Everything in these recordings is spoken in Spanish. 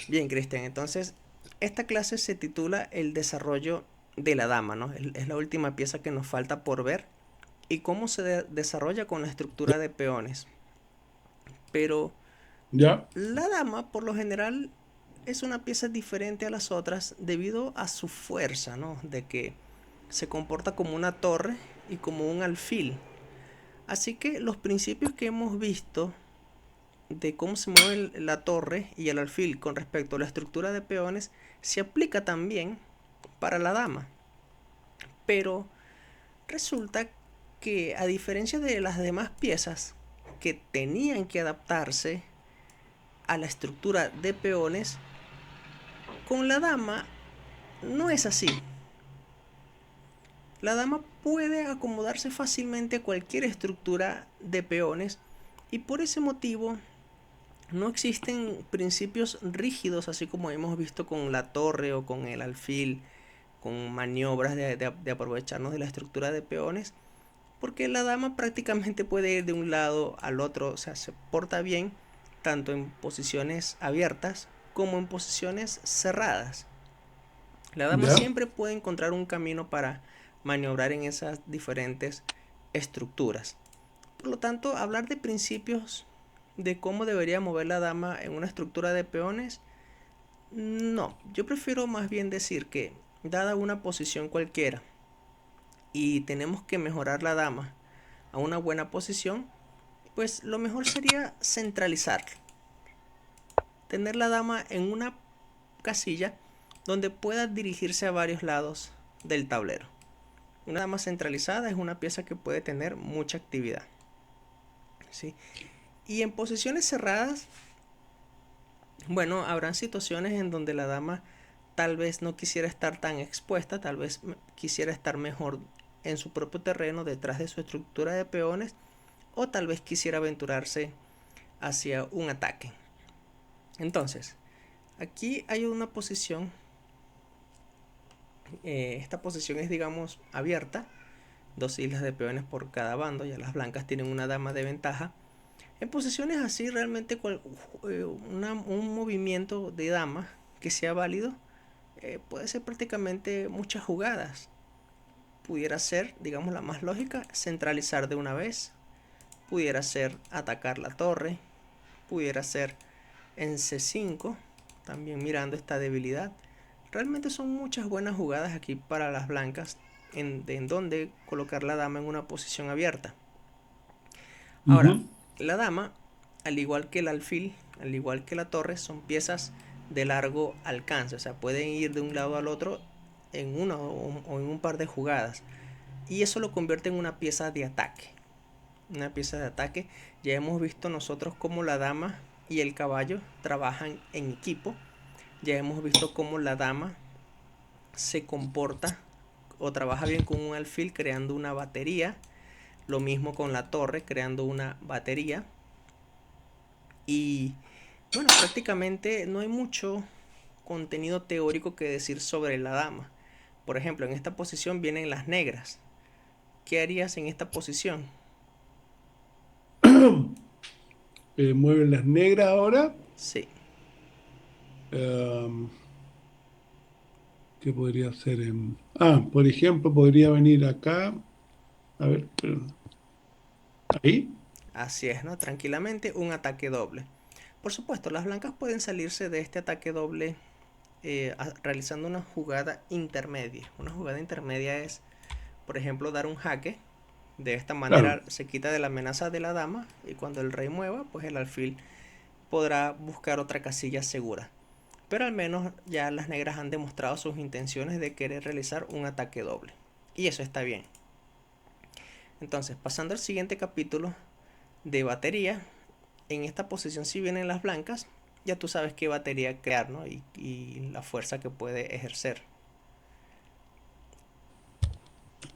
Bien, Cristian, entonces esta clase se titula El desarrollo de la dama, ¿no? Es la última pieza que nos falta por ver y cómo se desarrolla con la estructura de peones. Pero ¿Ya? la dama, por lo general, es una pieza diferente a las otras debido a su fuerza, ¿no? De que se comporta como una torre y como un alfil. Así que los principios que hemos visto de cómo se mueve la torre y el alfil con respecto a la estructura de peones se aplica también para la dama. Pero resulta que a diferencia de las demás piezas que tenían que adaptarse a la estructura de peones, con la dama no es así. La dama puede acomodarse fácilmente a cualquier estructura de peones y por ese motivo no existen principios rígidos así como hemos visto con la torre o con el alfil, con maniobras de aprovecharnos de la estructura de peones, porque la dama prácticamente puede ir de un lado al otro, o sea, se porta bien tanto en posiciones abiertas como en posiciones cerradas. La dama ¿Ya? siempre puede encontrar un camino para maniobrar en esas diferentes estructuras. Por lo tanto, hablar de principios de cómo debería mover la dama en una estructura de peones, no, yo prefiero más bien decir que, dada una posición cualquiera y tenemos que mejorar la dama a una buena posición, pues lo mejor sería centralizar, tener la dama en una casilla donde pueda dirigirse a varios lados del tablero. Una dama centralizada es una pieza que puede tener mucha actividad, ¿sí? Y en posiciones cerradas, bueno, habrán situaciones en donde la dama tal vez no quisiera estar tan expuesta, tal vez quisiera estar mejor en su propio terreno detrás de su estructura de peones, o tal vez quisiera aventurarse hacia un ataque. Entonces, aquí hay una posición, esta posición es digamos abierta, dos islas de peones por cada bando, ya las blancas tienen una dama de ventaja. En posiciones así realmente un movimiento de dama que sea válido puede ser prácticamente muchas jugadas. Pudiera ser, digamos la más lógica, centralizar de una vez, pudiera ser atacar la torre, pudiera ser en C5, también mirando esta debilidad. Realmente son muchas buenas jugadas aquí para las blancas en donde colocar la dama en una posición abierta. Ahora, Ujú. la dama, al igual que el alfil, al igual que la torre, son piezas de largo alcance, o sea, pueden ir de un lado al otro en una o en un par de jugadas. Y eso lo convierte en una pieza de ataque. Una pieza de ataque. Ya hemos visto nosotros cómo la dama y el caballo trabajan en equipo. Ya hemos visto cómo la dama se comporta o trabaja bien con un alfil creando una batería. Lo mismo con la torre creando una batería. Y bueno, prácticamente no hay mucho contenido teórico que decir sobre la dama. Por ejemplo, en esta posición vienen las negras. ¿Qué harías en esta posición? Mueven las negras ahora. Sí. Em, ¿Qué podría hacer? Por ejemplo, podría venir acá. A ver, ahí. Así es, ¿no? Tranquilamente un ataque doble. Por supuesto, las blancas pueden salirse de este ataque doble realizando una jugada intermedia. Una jugada intermedia es, por ejemplo, dar un jaque. De esta Claro. manera se quita de la amenaza de la dama y cuando el rey mueva, pues el alfil podrá buscar otra casilla segura. Pero al menos ya las negras han demostrado sus intenciones de querer realizar un ataque doble. Y eso está bien. Entonces, pasando al siguiente capítulo de batería, en esta posición si vienen las blancas, ya tú sabes qué batería crear, ¿no? Y la fuerza que puede ejercer.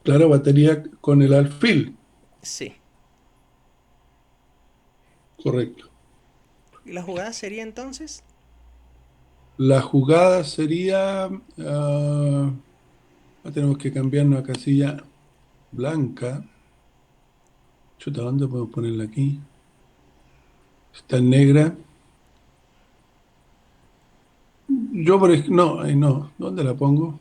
Claro, batería con el alfil. Sí. Correcto. Y la jugada sería entonces, La jugada sería. Tenemos que cambiarnos a casilla blanca. Chuta, ¿dónde podemos ponerla aquí? Está en negra. yo no, ahí no. ¿Dónde la pongo?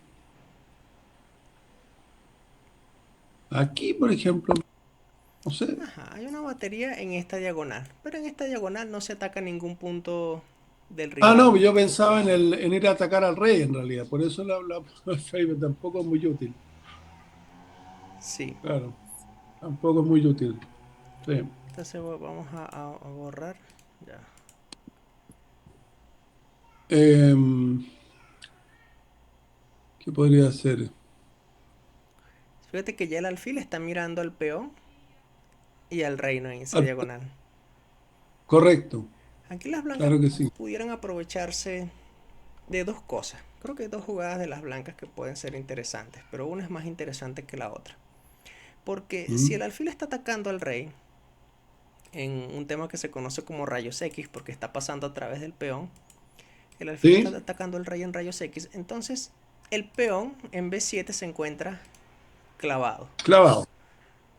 Aquí, por ejemplo, no sé. Ajá, hay una batería en esta diagonal, pero en esta diagonal no se ataca ningún punto del Ah, rival. no, yo pensaba en ir a atacar al rey en realidad, por eso la Favor tampoco es muy útil. Sí, Claro, tampoco es muy útil. Sí. entonces vamos a borrar. Ya. Em, ¿Qué podría hacer? Fíjate que ya el alfil está mirando al peón y al reino en esa Ah, diagonal. correcto, Aquí las blancas claro que sí. pudieran aprovecharse de dos cosas. Creo que hay dos jugadas de las blancas que pueden ser interesantes, pero una es más interesante que la otra. Porque si Mm. el alfil está atacando al rey en un tema que se conoce como rayos X, porque está pasando a través del peón, el alfil está ¿Sí? atacando al rey en rayos X, entonces el peón en B7 se encuentra clavado. Clavado.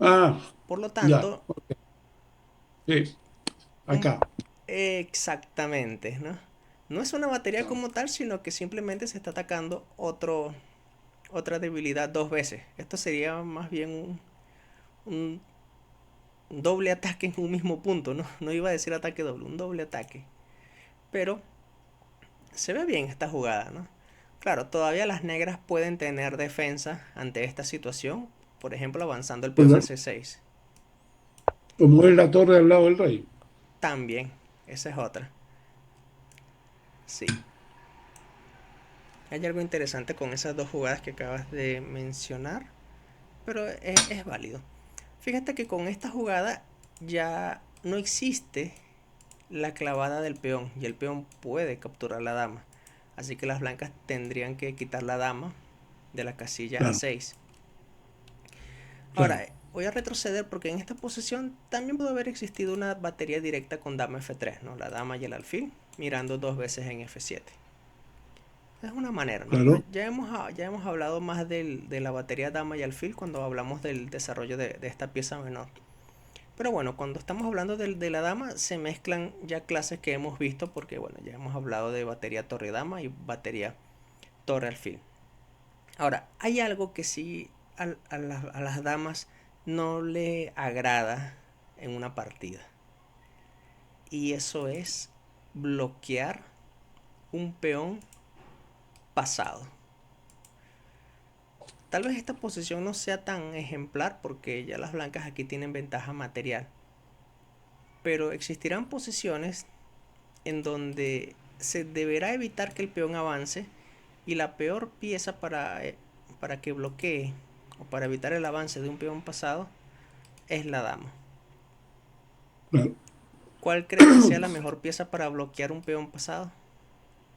Ah, Por lo ya. tanto, Sí, un, acá. exactamente, ¿no? No es una batería como tal, sino que simplemente se está atacando otra debilidad dos veces. Esto sería más bien un doble ataque en un mismo punto, ¿no? No iba a decir ataque doble, un doble ataque. Pero se ve bien esta jugada, ¿no? Claro, todavía las negras pueden tener defensa ante esta situación, por ejemplo avanzando el peón a Bueno, C6. como es la torre al lado del rey. También, esa es otra. Sí. Hay algo interesante con esas dos jugadas que acabas de mencionar, pero es válido. Fíjate que con esta jugada ya no existe la clavada del peón y el peón puede capturar la dama. Así que las blancas tendrían que quitar la dama de la casilla Claro, A6. claro. Ahora, voy a retroceder porque en esta posición también pudo haber existido una batería directa con dama F3, ¿no? La dama y el alfil mirando dos veces en F7. Es una manera, ¿no? Pero Claro. ya hemos hablado más de la batería dama y alfil cuando hablamos del desarrollo de esta pieza menor. Pero bueno, cuando estamos hablando de la dama, se mezclan ya clases que hemos visto porque, bueno, ya hemos hablado de batería torre dama y batería torre alfil. Ahora, hay algo que sí a las damas no le agrada en una partida. Y eso es bloquear un peón pasado. Tal vez esta posición no sea tan ejemplar porque ya las blancas aquí tienen ventaja material. Pero existirán posiciones en donde se deberá evitar que el peón avance y la peor pieza para que bloquee o para evitar el avance de un peón pasado es la dama. Claro. ¿Cuál crees que sea la mejor pieza para bloquear un peón pasado?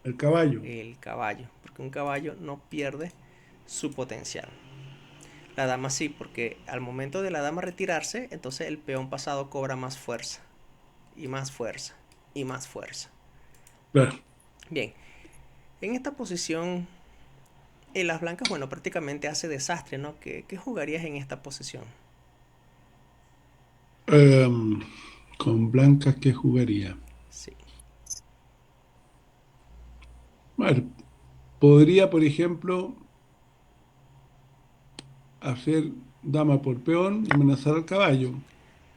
El caballo. El caballo, porque un caballo no pierde su potencial. La dama sí, porque al momento de la dama retirarse, entonces el peón pasado cobra más fuerza, y más fuerza, y más fuerza. Claro. Bien, en esta posición, en las blancas, bueno, prácticamente hace desastre, ¿no? ¿Qué jugarías en esta posición? Em, con blancas, ¿qué jugaría? Sí. A ver, podría, por ejemplo, hacer dama por peón y amenazar al caballo.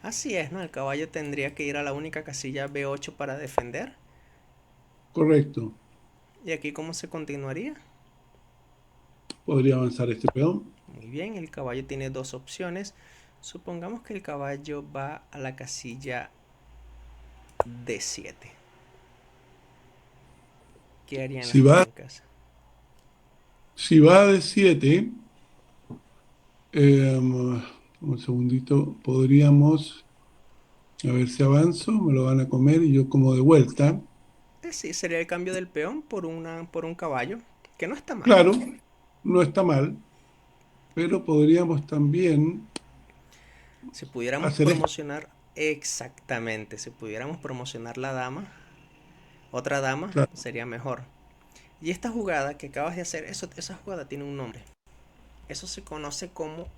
Así es, ¿no? El caballo tendría que ir a la única casilla B8 para defender. Correcto. ¿Y aquí cómo se continuaría? Podría avanzar este peón. Muy bien, el caballo tiene dos opciones. Supongamos que el caballo va a la casilla D7. ¿Qué harían Si las va, blancas? si va de 7, un segundito, podríamos, a ver si avanzo, me lo van a comer y yo como de vuelta. Sí, sería el cambio del peón por un caballo, que no está mal. Claro, no está mal, pero podríamos también Si pudiéramos hacer esto. promocionar exactamente, si pudiéramos promocionar la dama, otra dama, Claro, sería mejor. Y esta jugada que acabas de hacer, esa jugada tiene un nombre. Eso se conoce como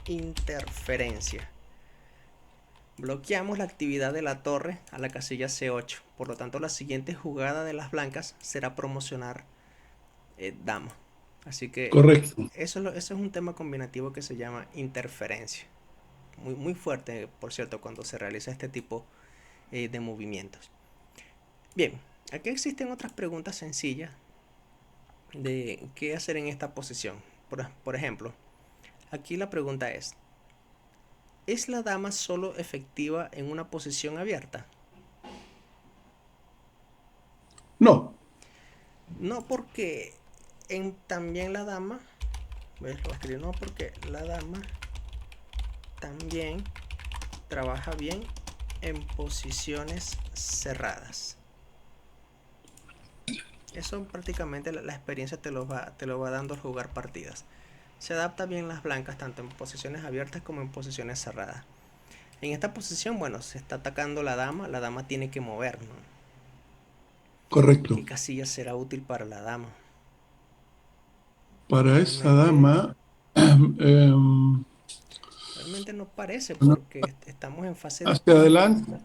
interferencia. Bloqueamos la actividad de la torre a la casilla C8. Por lo tanto, la siguiente jugada de las blancas será promocionar dama. Así que Correcto. eso es un tema combinativo que se llama interferencia. Muy, muy fuerte, por cierto, cuando se realiza este tipo de movimientos. Bien, aquí existen otras preguntas sencillas de qué hacer en esta posición. Por ejemplo, aquí la pregunta ¿es la dama solo efectiva en una posición abierta? No, No, porque también la dama, ¿ves? Lo escribí, no, porque la dama también trabaja bien en posiciones cerradas. Eso prácticamente la experiencia te lo va dando al jugar partidas. Se adapta bien las blancas tanto en posiciones abiertas como en posiciones cerradas. En esta posición, bueno, se está atacando la dama tiene que mover, ¿no? ¿Qué correcto. casilla será útil para la dama? Para esa Realmente, dama, em, realmente no parece bueno, porque estamos en fase de prueba.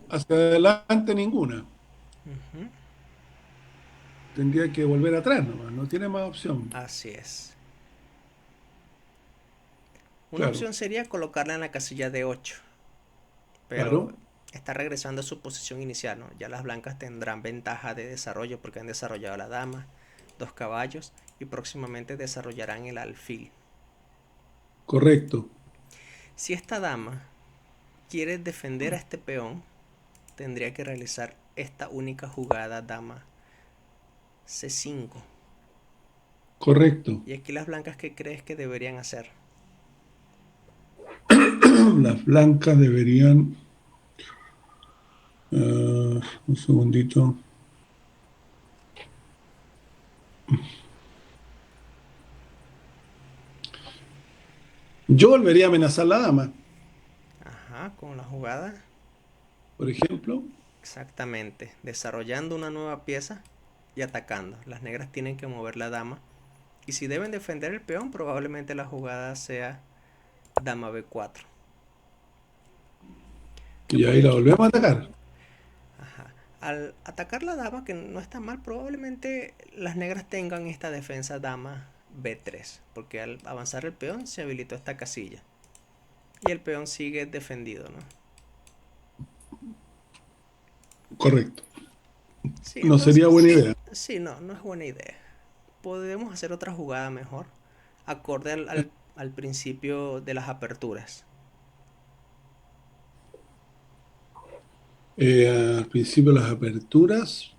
hacia adelante ninguna. Ujú. Tendría que volver atrás nomás, no tiene más opción. Así es. Una Claro, opción sería colocarla en la casilla de 8, pero claro, está regresando a su posición inicial, ¿no? Ya las blancas tendrán ventaja de desarrollo porque han desarrollado la dama, dos caballos y próximamente desarrollarán el alfil. correcto. Si esta dama quiere defender a este peón, tendría que realizar esta única jugada dama C5. Correcto. Y aquí las blancas, ¿qué crees que deberían hacer? Las blancas deberían, un segundito. Yo volvería a amenazar la dama, Ajá, con la jugada. por ejemplo. Exactamente. Desarrollando una nueva pieza y atacando. Las negras tienen que mover la dama. Y si deben defender el peón, probablemente la jugada sea dama B4. ¿Qué Y ahí la podría? volvemos a atacar. Ajá. Al atacar la dama, que no está mal, probablemente las negras tengan esta defensa dama B3. Porque al avanzar el peón se habilitó esta casilla. Y el peón sigue defendido, ¿no? Correcto. Sí, No sería entonces, buena idea. sí, no, no es buena idea. Podemos hacer otra jugada mejor, acorde al principio de las aperturas. Al principio las aperturas,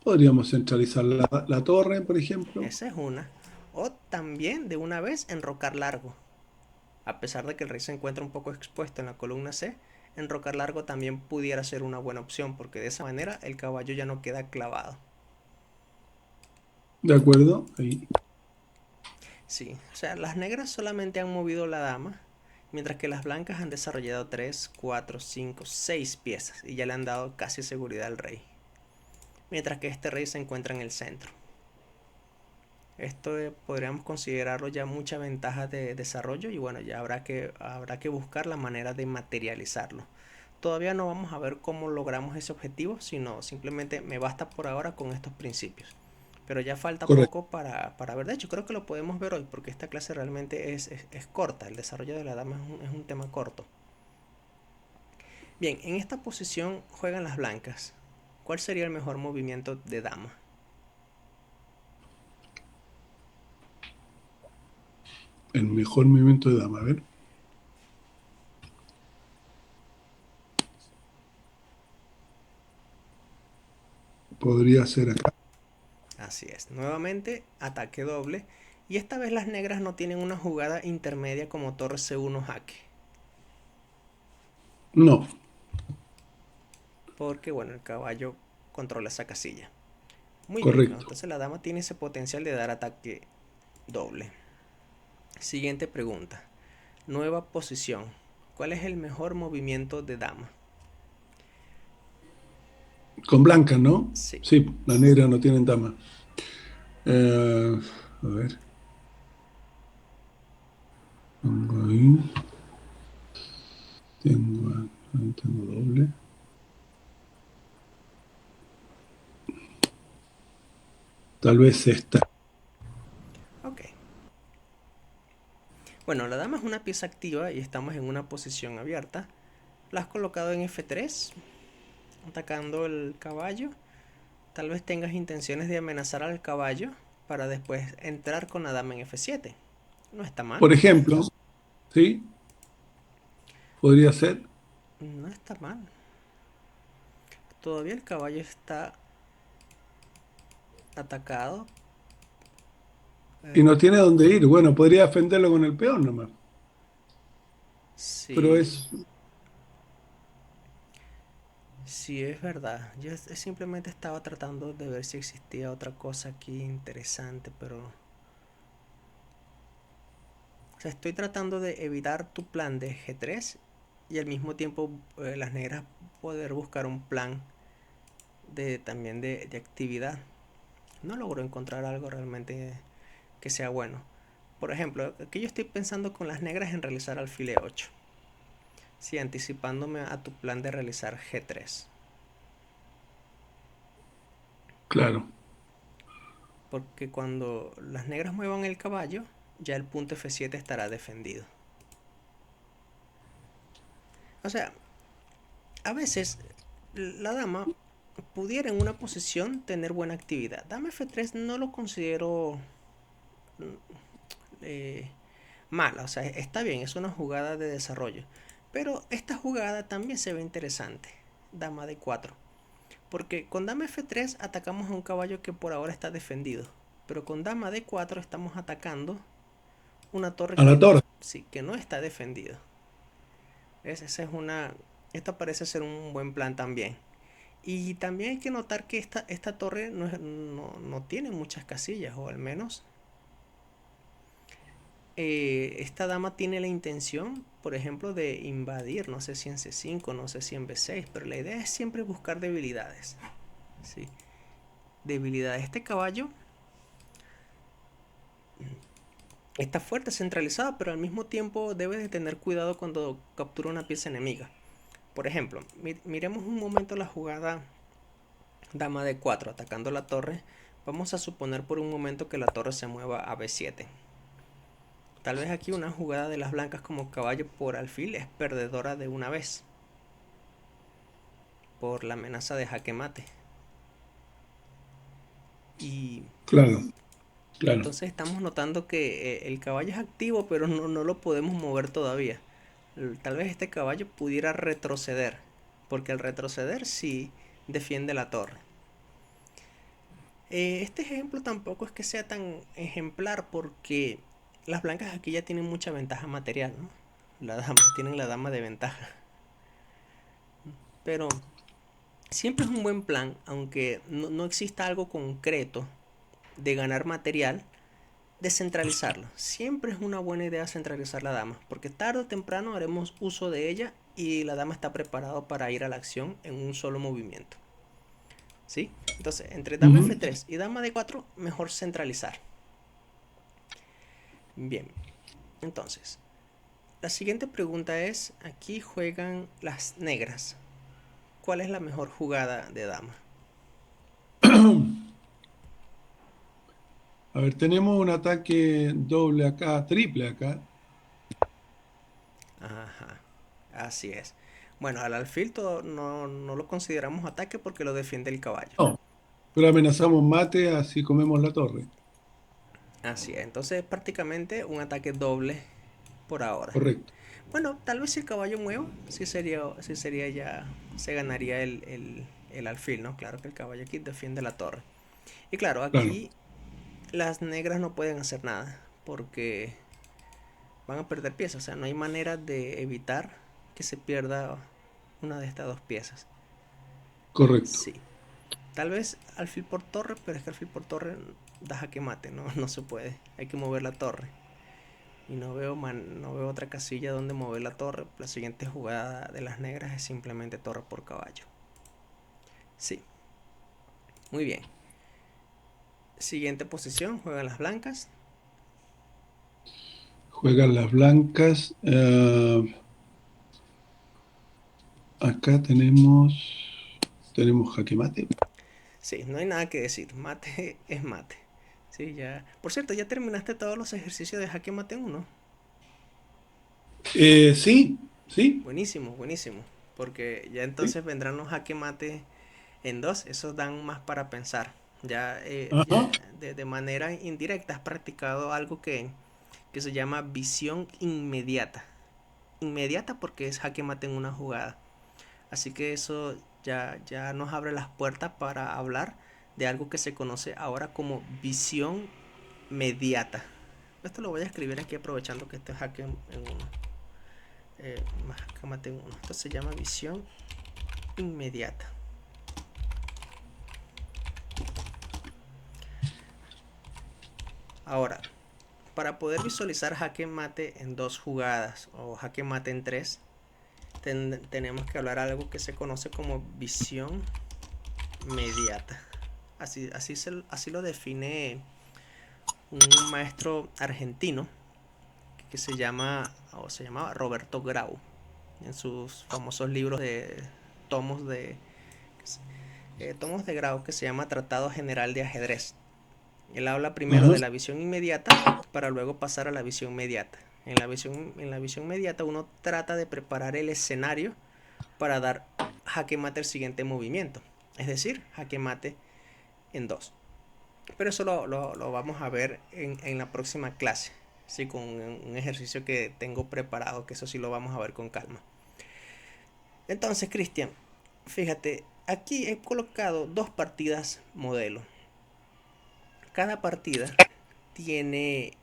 podríamos centralizar la torre, por ejemplo. Esa es una. O también de una vez enrocar largo. A pesar de que el rey se encuentra un poco expuesto en la columna C, enrocar largo también pudiera ser una buena opción, porque de esa manera el caballo ya no queda clavado. ¿De acuerdo? Ahí. Sí, o sea, las negras solamente han movido la dama, mientras que las blancas han desarrollado 3, 4, 5, 6 piezas y ya le han dado casi seguridad al rey. Mientras que este rey se encuentra en el centro. Esto podríamos considerarlo ya mucha ventaja de desarrollo y bueno, ya habrá que buscar la manera de materializarlo. Todavía no vamos a ver cómo logramos ese objetivo, sino simplemente me basta por ahora con estos principios. Pero ya falta Correcto. poco para ver. De hecho, creo que lo podemos ver hoy porque esta clase realmente es corta. El desarrollo de la dama es un tema corto. Bien, en esta posición juegan las blancas. ¿Cuál sería el mejor movimiento de dama? El mejor movimiento de dama, a ver. Podría ser acá. Así es. Nuevamente, ataque doble. Y esta vez las negras no tienen una jugada intermedia como torre C1 jaque. No, Porque, bueno, el caballo controla esa casilla. Muy bien, ¿no? correcto. Entonces la dama tiene ese potencial de dar ataque doble. Siguiente pregunta. Nueva posición. ¿Cuál es el mejor movimiento de dama? Con blancas, ¿no? Sí. Sí, las negras no tienen dama. A ver, pongo ahí. Tengo doble. Tal vez esta. Ok. Bueno, la dama es una pieza activa y estamos en una posición abierta. La has colocado en F3, atacando el caballo. Tal vez tengas intenciones de amenazar al caballo para después entrar con la dama en F7. No está mal. Por ejemplo, ¿sí? Podría ser. No está mal. Todavía el caballo está atacado. Y no Eh, tiene dónde ir. Bueno, podría defenderlo con el peón nomás. Pero sí, es, sí es verdad. Yo simplemente estaba tratando de ver si existía otra cosa aquí interesante, pero... O sea, estoy tratando de evitar tu plan de G3 y al mismo tiempo las negras poder buscar un plan de también de actividad. No logro encontrar algo realmente que sea bueno. Por ejemplo, aquí yo estoy pensando con las negras en realizar alfil E8. Sí, anticipándome a tu plan de realizar G3. claro. Porque cuando las negras muevan el caballo, ya el punto F7 estará defendido. O sea, a veces la dama pudiera en una posición tener buena actividad. Dama F3 no lo considero eh, mala, o sea, está bien, es una jugada de desarrollo. Pero esta jugada también se ve interesante. Dama D4. Porque con dama F3 atacamos a un caballo que por ahora está defendido. Pero con dama D4 estamos atacando una torre A la que, torre. sí, que no está defendida. Esa es una... Esta parece ser un buen plan también. Y también hay que notar que esta torre no tiene muchas casillas, o al menos esta dama tiene la intención, por ejemplo, de invadir, no sé si en C5, no sé si en B6, pero la idea es siempre buscar debilidades. ¿Sí? Debilidades. Este caballo está fuerte, centralizado, pero al mismo tiempo debe de tener cuidado cuando captura una pieza enemiga. Por ejemplo, miremos un momento la jugada dama de 4 atacando la torre. Vamos a suponer por un momento que la torre se mueva a B7. Tal vez aquí una jugada de las blancas como caballo por alfil es perdedora de una vez, por la amenaza de jaque mate. Y Claro, claro. entonces estamos notando que el caballo es activo, pero no lo podemos mover todavía. Tal vez este caballo pudiera retroceder, porque al retroceder sí defiende la torre. Este ejemplo tampoco es que sea tan ejemplar porque las blancas aquí ya tienen mucha ventaja material, ¿no? La dama, tienen la dama de ventaja. Pero siempre es un buen plan, aunque no exista algo concreto de ganar material, descentralizarlo. Siempre es una buena idea centralizar la dama, porque tarde o temprano haremos uso de ella y la dama está preparada para ir a la acción en un solo movimiento. ¿Sí? Entonces, entre dama Ujú. F3 y dama D4, mejor centralizar. Bien, entonces, la siguiente pregunta es, aquí juegan las negras. ¿Cuál es la mejor jugada de dama? A ver, tenemos un ataque doble acá, triple acá. Ajá, así es. Bueno, al alfil no lo consideramos ataque porque lo defiende el caballo. No, pero amenazamos mate, así comemos la torre. Así es, entonces prácticamente un ataque doble por ahora. Correcto, Bueno, tal vez si el caballo mueva, sí sería ya, se ganaría el alfil, ¿no? Claro que el caballo aquí defiende la torre. Y claro, claro, aquí las negras no pueden hacer nada porque van a perder piezas, o sea, no hay manera de evitar que se pierda una de estas dos piezas. correcto. Sí, tal vez alfil por torre, pero es que alfil por torre da jaque mate, ¿no? No se puede, hay que mover la torre. Y no veo otra casilla donde mover la torre. La siguiente jugada de las negras es simplemente torre por caballo. Sí, muy bien. Siguiente posición, juegan las blancas. Juegan las blancas. Acá tenemos jaque mate. Sí, no hay nada que decir. Mate es mate. Sí, ya. Por cierto, ya terminaste todos los ejercicios de jaque mate en uno. Sí, sí, Buenísimo, buenísimo. Porque ya sí. entonces vendrán los jaque mate en dos. Esos dan más para pensar. Ya, Ajá. de manera indirecta has practicado algo que se llama visión inmediata. Inmediata porque es jaque mate en una jugada. Así que eso ya nos abre las puertas para hablar de algo que se conoce ahora como visión mediata. Esto lo voy a escribir aquí aprovechando que este es jaque en uno. Más jaque mate en uno. Esto se llama visión inmediata. Ahora, para poder visualizar jaque mate en dos jugadas o jaque mate en tres, tenemos que hablar algo que se conoce como visión mediata. Así lo define un maestro argentino que se llama o se llamaba Roberto Grau en sus famosos libros de tomos de tomos de Grau que se llama Tratado General de Ajedrez. Él habla primero Ajá. de la visión inmediata para luego pasar a la visión mediata. En la visión mediata uno trata de preparar el escenario para dar jaque mate al siguiente movimiento, es decir, jaque mate en dos. Pero eso lo vamos a ver en la próxima clase, sí, con un ejercicio que tengo preparado, que eso sí lo vamos a ver con calma. Entonces, Cristian, fíjate, aquí he colocado dos partidas modelo. Cada partida tiene,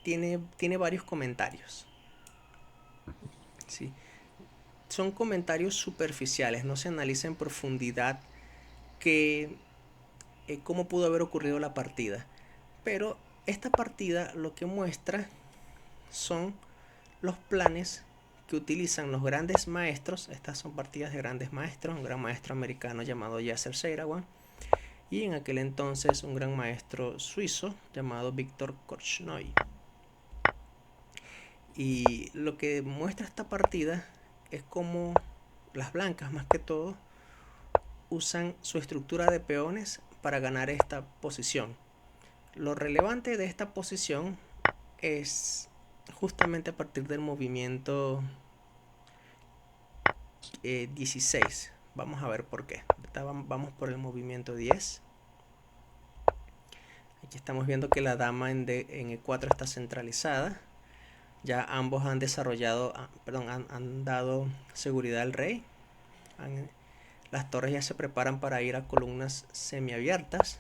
tiene varios comentarios. ¿Sí? Son comentarios superficiales, no se analiza en profundidad que, cómo pudo haber ocurrido la partida. Pero esta partida lo que muestra son los planes que utilizan los grandes maestros. Estas son partidas de grandes maestros. Un gran maestro americano llamado Yasser Seirawan y en aquel entonces un gran maestro suizo llamado Víctor Korchnoi. Y lo que muestra esta partida es cómo las blancas, más que todo, usan su estructura de peones para ganar esta posición. Lo relevante de esta posición es justamente a partir del movimiento 16. Vamos a ver por qué. Vamos por el movimiento 10. Aquí estamos viendo que la dama en E4 está centralizada. Ya ambos han desarrollado, perdón, han dado seguridad al rey. Las torres ya se preparan para ir a columnas semiabiertas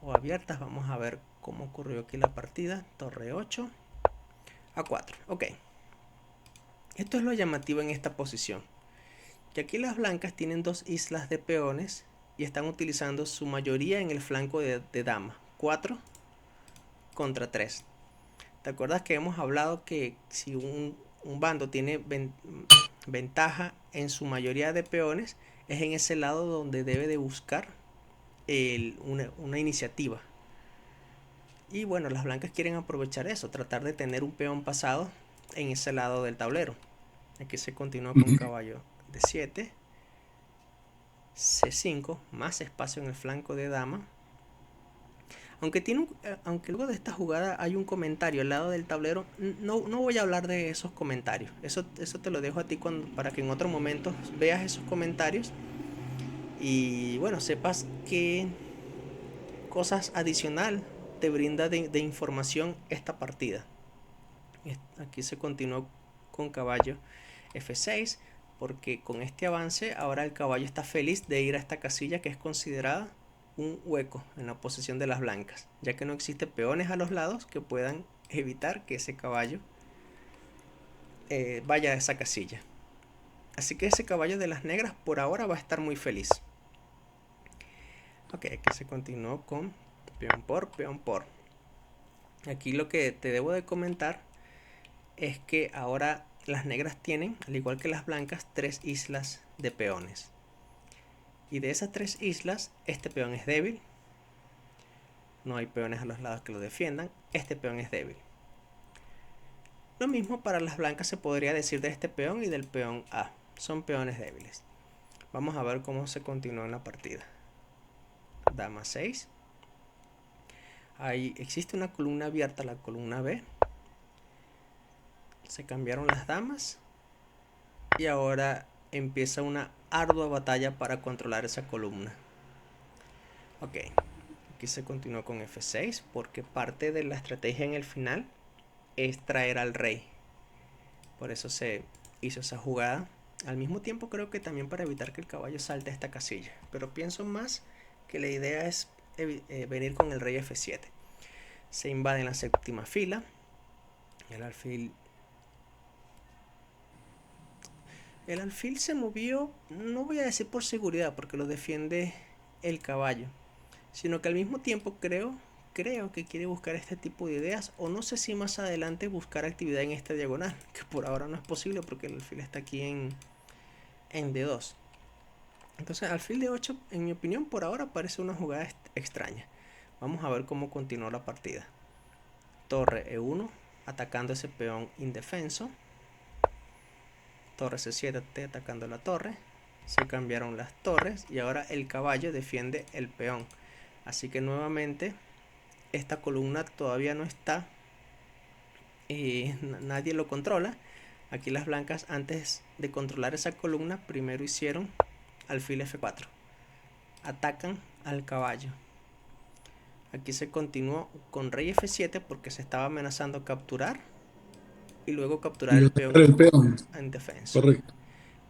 o abiertas. Vamos a ver cómo ocurrió aquí la partida. Torre 8 a 4. Ok. Esto es lo llamativo en esta posición. Que aquí las blancas tienen dos islas de peones y están utilizando su mayoría en el flanco de dama. 4 contra 3. ¿Te acuerdas que hemos hablado que si un bando tiene ventaja en su mayoría de peones, es en ese lado donde debe de buscar una iniciativa? Y bueno, las blancas quieren aprovechar eso, tratar de tener un peón pasado en ese lado del tablero. Aquí se continúa con caballo de 7, C5, más espacio en el flanco de dama. Aunque luego de esta jugada hay un comentario al lado del tablero, no voy a hablar de esos comentarios. Eso te lo dejo a ti para que en otro momento veas esos comentarios y bueno, sepas qué cosas adicional te brinda de información esta partida. Aquí se continuó con caballo F6 porque con este avance ahora el caballo está feliz de ir a esta casilla que es considerada un hueco en la posición de las blancas, ya que no existen peones a los lados que puedan evitar que ese caballo vaya a esa casilla. Así que ese caballo de las negras por ahora va a estar muy feliz. Ok, aquí se continuó con peón por, peón por. Aquí lo que te debo de comentar es que ahora las negras tienen, al igual que las blancas, tres islas de peones. Y de esas tres islas, este peón es débil. No hay peones a los lados que lo defiendan. Este peón es débil. Lo mismo para las blancas se podría decir de este peón y del peón A. Son peones débiles. Vamos a ver cómo se continúa en la partida. Dama 6. Ahí existe una columna abierta, la columna B. Se cambiaron las damas. Y ahora empieza una ardua batalla para controlar esa columna. Ok. Aquí se continúa con F6 porque parte de la estrategia en el final es traer al rey. Por eso se hizo esa jugada. Al mismo tiempo creo que también para evitar que el caballo salte a esta casilla. Pero pienso más que la idea es venir con el rey F7. Se invade en la séptima fila. El alfil se movió, no voy a decir por seguridad porque lo defiende el caballo, sino que al mismo tiempo creo que quiere buscar este tipo de ideas, o no sé si más adelante buscar actividad en esta diagonal, que por ahora no es posible porque el alfil está aquí en D2. Entonces alfil de 8, en mi opinión, por ahora parece una jugada extraña. Vamos a ver cómo continúa la partida. Torre E1, atacando ese peón indefenso. Torre C7 atacando la torre. Se cambiaron las torres y ahora el caballo defiende el peón. Así que nuevamente esta columna todavía no está y nadie lo controla. Aquí las blancas, antes de controlar esa columna, primero hicieron alfil F4. Atacan al caballo. Aquí se continuó con rey F7 porque se estaba amenazando capturar y luego capturar Y el atacar peón el peón. en defensa. Correcto,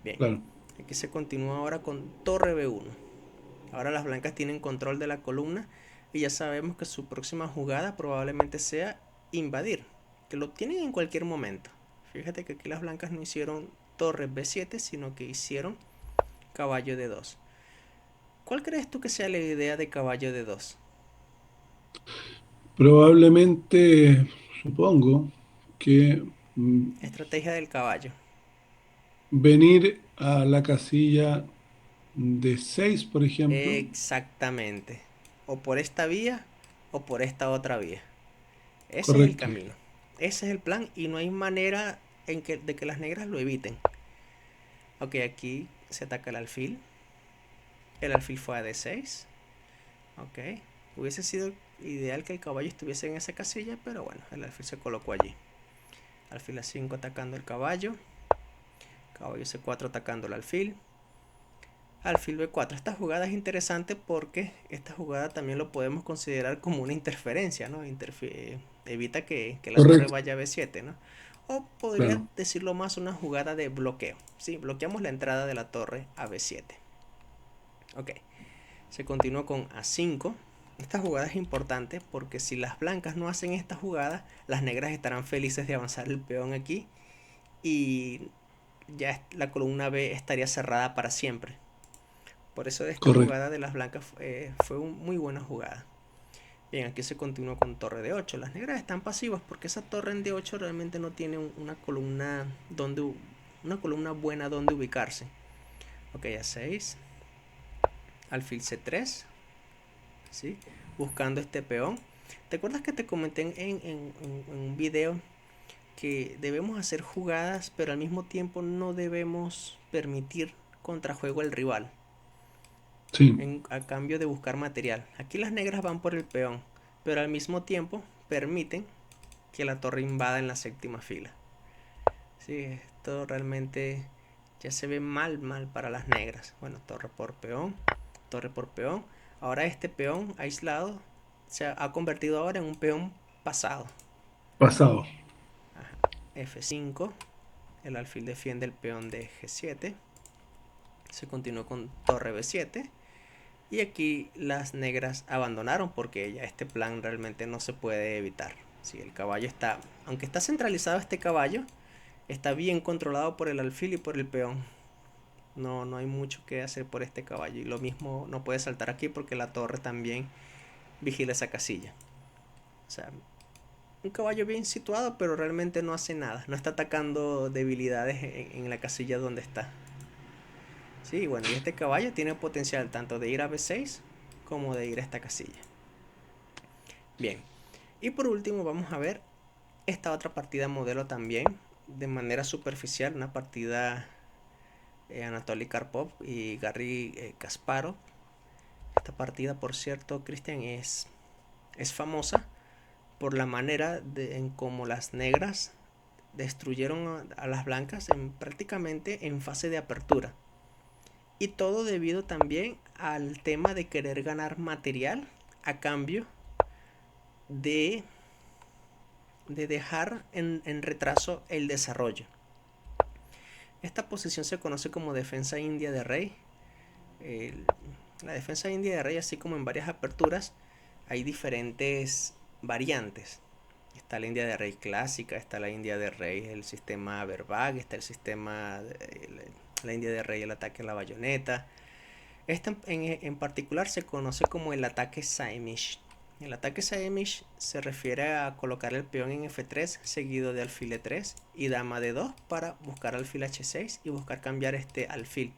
Bien, claro. aquí se continúa ahora con torre B1. Ahora las blancas tienen control de la columna y ya sabemos que su próxima jugada probablemente sea invadir, que lo tienen en cualquier momento. Fíjate que aquí las blancas no hicieron torre B7, sino que hicieron caballo D2. ¿Cuál crees tú que sea la idea de caballo D2? Probablemente, supongo, que Estrategia del caballo. venir a la casilla de 6, por ejemplo. Exactamente. O por esta vía o por esta otra vía. Ese es el Correcto. camino. Ese es el plan y no hay manera de que las negras lo eviten. Ok, aquí se ataca el alfil. El alfil fue a D6. Ok. Hubiese sido ideal que el caballo estuviese en esa casilla, pero bueno, el alfil se colocó allí. Alfil A5 atacando el caballo. Caballo C4 atacando el alfil. Alfil B4. Esta jugada es interesante porque esta jugada también lo podemos considerar como una interferencia, ¿no? Evita que la torre Correcto, vaya a B7, ¿no? O podría claro. decirlo más una jugada de bloqueo. Sí, bloqueamos la entrada de la torre a B7. Ok. Se continúa con A5. Esta jugada es importante porque si las blancas no hacen esta jugada, las negras estarán felices de avanzar el peón aquí y ya la columna B estaría cerrada para siempre. Por eso esta Correcto. jugada de las blancas fue una muy buena jugada. Bien, aquí se continúa con torre de 8. Las negras están pasivas porque esa torre en D8 realmente no tiene una columna buena donde ubicarse. Ok, A6. Alfil C3. ¿Sí? Buscando este peón. ¿Te acuerdas que te comenté en un video que debemos hacer jugadas, pero al mismo tiempo no debemos permitir contrajuego al rival Sí, a cambio de buscar material? Aquí las negras van por el peón, pero al mismo tiempo permiten que la torre invada en la séptima fila. Sí, esto realmente ya se ve mal para las negras. Bueno, torre por peón, torre por peón. Ahora este peón aislado se ha convertido ahora en un peón pasado. pasado. F5. El alfil defiende el peón de G7. Se continuó con torre B7. Y aquí las negras abandonaron porque ya este plan realmente no se puede evitar. Si el caballo está, aunque está centralizado este caballo, está bien controlado por el alfil y por el peón. No hay mucho que hacer por este caballo. Y lo mismo no puede saltar aquí porque la torre también vigila esa casilla. O sea, un caballo bien situado, pero realmente no hace nada. No está atacando debilidades en la casilla donde está. Sí, bueno, y este caballo tiene potencial tanto de ir a B6 como de ir a esta casilla. Bien, y por último vamos a ver esta otra partida modelo también, de manera superficial, una partida Anatoly Karpov y Garry Kasparov. Esta partida, por cierto, Cristian, es famosa por la manera en cómo las negras destruyeron a las blancas prácticamente en fase de apertura. Y todo debido también al tema de querer ganar material a cambio de, de dejar en retraso el desarrollo. Esta posición se conoce como defensa india de rey. El- la defensa india de rey, así como en varias aperturas, hay diferentes variantes. Está la India de Rey clásica, está la India de Rey, el sistema Verbag, está el sistema, la India de Rey, el ataque a la bayoneta. Esta en particular se conoce como el ataque Saemish. El ataque Saemish se refiere a colocar el peón en F3 seguido de alfil E3 y dama D2 para buscar alfil H6 y buscar cambiar este alfil.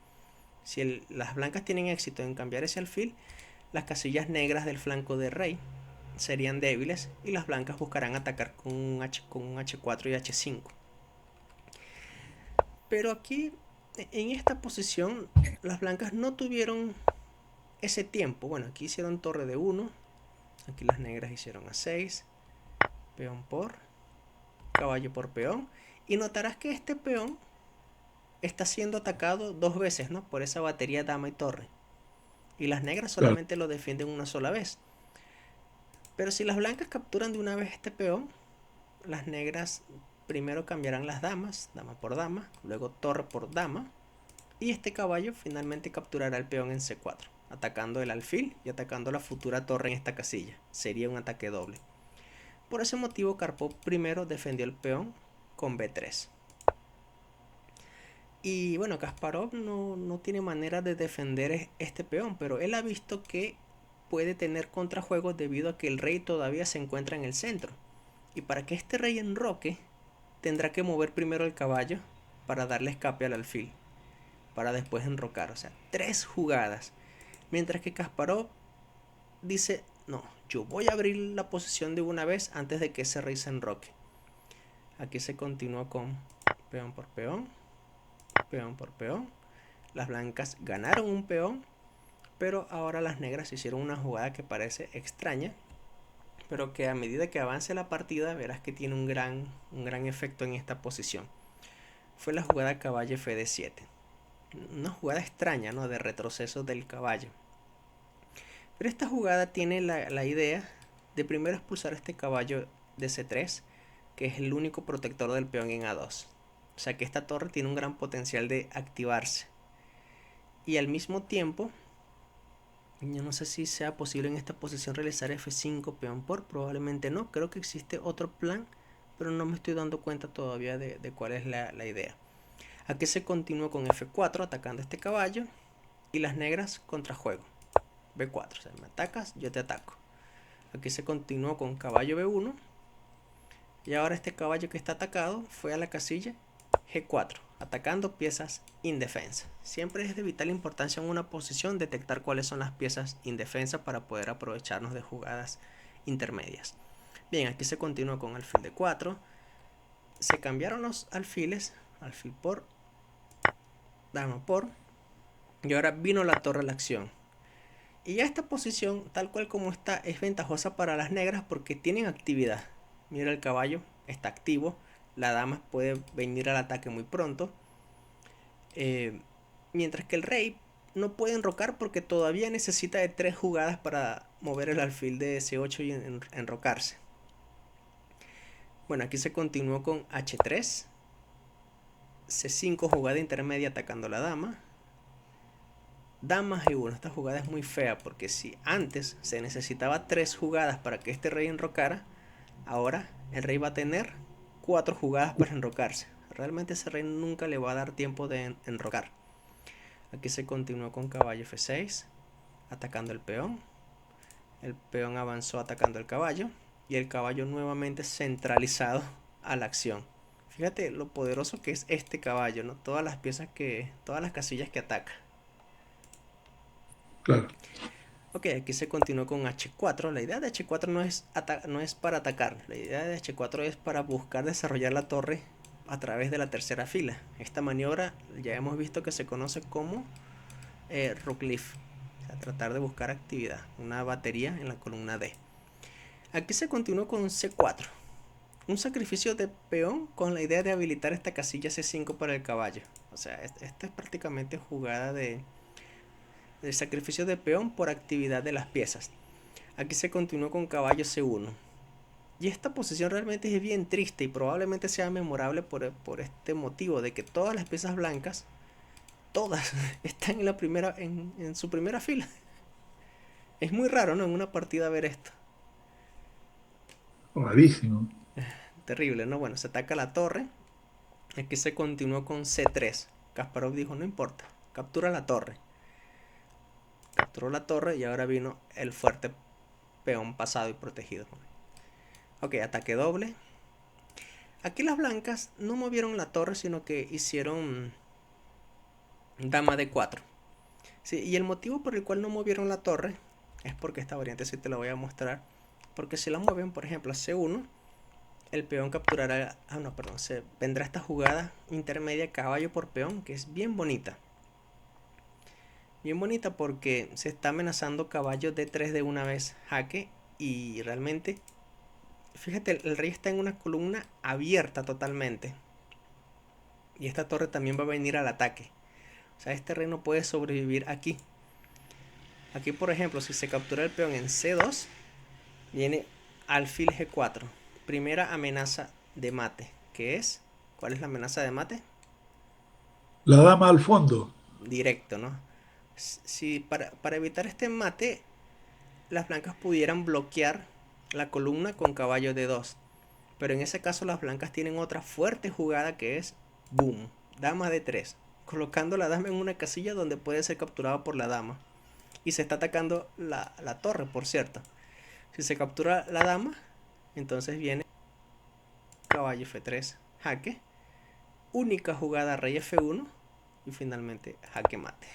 Si las blancas tienen éxito en cambiar ese alfil, las casillas negras del flanco de rey serían débiles y las blancas buscarán atacar con un H4 y H5. Pero aquí, en esta posición, las blancas no tuvieron ese tiempo. Bueno, aquí hicieron torre de 1, aquí las negras hicieron A6, peón por, caballo por peón. Y notarás que este peón está siendo atacado dos veces, ¿no? Por esa batería dama y torre. Y las negras Claro, solamente lo defienden una sola vez. Pero si las blancas capturan de una vez este peón, las negras primero cambiarán las damas, dama por dama, luego torre por dama, y este caballo finalmente capturará el peón en C4, atacando el alfil y atacando la futura torre en esta casilla. Sería un ataque doble. Por ese motivo, Karpov primero defendió el peón con B3. Y bueno, Kasparov no tiene manera de defender este peón, pero él ha visto que puede tener contrajuegos debido a que el rey todavía se encuentra en el centro. Y para que este rey enroque, tendrá que mover primero el caballo para darle escape al alfil, para después enrocar. O sea, tres jugadas. Mientras que Kasparov dice, no, yo voy a abrir la posición de una vez antes de que ese rey se enroque. Aquí se continúa con peón por peón, peón por peón. Las blancas ganaron un peón, pero ahora las negras hicieron una jugada que parece extraña, pero que a medida que avance la partida verás que tiene un gran efecto en esta posición. Fue la jugada caballo Fd7. Una jugada extraña, ¿no? De retroceso del caballo. Pero esta jugada tiene la idea de primero expulsar este caballo de C3, que es el único protector del peón en A2. O sea que esta torre tiene un gran potencial de activarse. Y al mismo tiempo, yo no sé si sea posible en esta posición realizar F5 peón por, probablemente no. Creo que existe otro plan, pero no me estoy dando cuenta todavía de cuál es la idea. Aquí se continúa con F4 atacando este caballo y las negras contrajuego. B4, o sea, me atacas, yo te ataco. Aquí se continuó con caballo B1 y ahora este caballo que está atacado fue a la casilla G4, atacando piezas indefensas. Siempre es de vital importancia en una posición detectar cuáles son las piezas indefensas para poder aprovecharnos de jugadas intermedias. Bien, aquí se continúa con alfil D4. Se cambiaron los alfiles, alfil por, dama por, y ahora vino la torre a la acción. Y ya esta posición, tal cual como está, es ventajosa para las negras porque tienen actividad. Mira, el caballo está activo, la dama puede venir al ataque muy pronto. Eh, Mientras que el rey no puede enrocar porque todavía necesita de 3 jugadas para mover el alfil de C8 y enrocarse. Bueno, aquí se continuó con H3, C5 jugada intermedia atacando a la dama, dama G1. Esta jugada es muy fea porque si antes se necesitaba 3 jugadas para que este rey enrocara, ahora el rey va a tener 4 jugadas para enrocarse. Realmente ese rey nunca le va a dar tiempo de enrocar. Aquí se continuó con caballo F6, atacando el peón. El peón avanzó atacando el caballo y el caballo nuevamente centralizado a la acción. Fíjate lo poderoso que es este caballo, ¿no? Todas las casillas que ataca. claro. Ok, aquí se continuó con H4. La idea de H4 no es para atacar. La idea de H4 es para buscar desarrollar la torre a través de la tercera fila. Esta maniobra ya hemos visto que se conoce como rook leaf, o sea, tratar de buscar actividad, una batería en la columna D. Aquí se continúa con C4, un sacrificio de peón con la idea de habilitar esta casilla C5 para el caballo. O sea, esta es prácticamente jugada de sacrificio de peón por actividad de las piezas. Aquí se continúa con caballo C1. Y esta posición realmente es bien triste y probablemente sea memorable por este motivo de que todas las piezas blancas, todas, están en, en su primera fila. Es muy raro, ¿no? En una partida ver esto. Rarísimo. Terrible, ¿no? Bueno, se ataca la torre. Aquí se continuó con C3. Kasparov dijo, no importa, captura la torre. Capturó la torre y ahora vino el fuerte peón pasado y protegido. Ok, ataque doble. Aquí las blancas no movieron la torre, sino que hicieron dama de 4. Sí, y el motivo por el cual no movieron la torre es porque esta variante sí te la voy a mostrar. Porque si la mueven, por ejemplo, a C1, el peón capturará... Ah, no, perdón. Se vendrá esta jugada intermedia caballo por peón, que es bien bonita. Bien bonita porque se está amenazando caballo D3 de una vez jaque. Y realmente, fíjate, el rey está en una columna abierta totalmente. Y esta torre también va a venir al ataque. O sea, este rey no puede sobrevivir aquí. Aquí, por ejemplo, si se captura el peón en C2, viene alfil G4. Primera amenaza de mate, que es... ¿Cuál es la amenaza de mate? La dama al fondo. Directo, ¿no? Si para evitar este mate, las blancas pudieran bloquear la columna con caballo D2. Pero en ese caso las blancas tienen otra fuerte jugada que es boom, dama D3, colocando la dama en una casilla donde puede ser capturada por la dama. Y se está atacando la torre, por cierto. Si se captura la dama, entonces viene caballo F3, jaque. Única jugada rey F1 y finalmente jaque mate.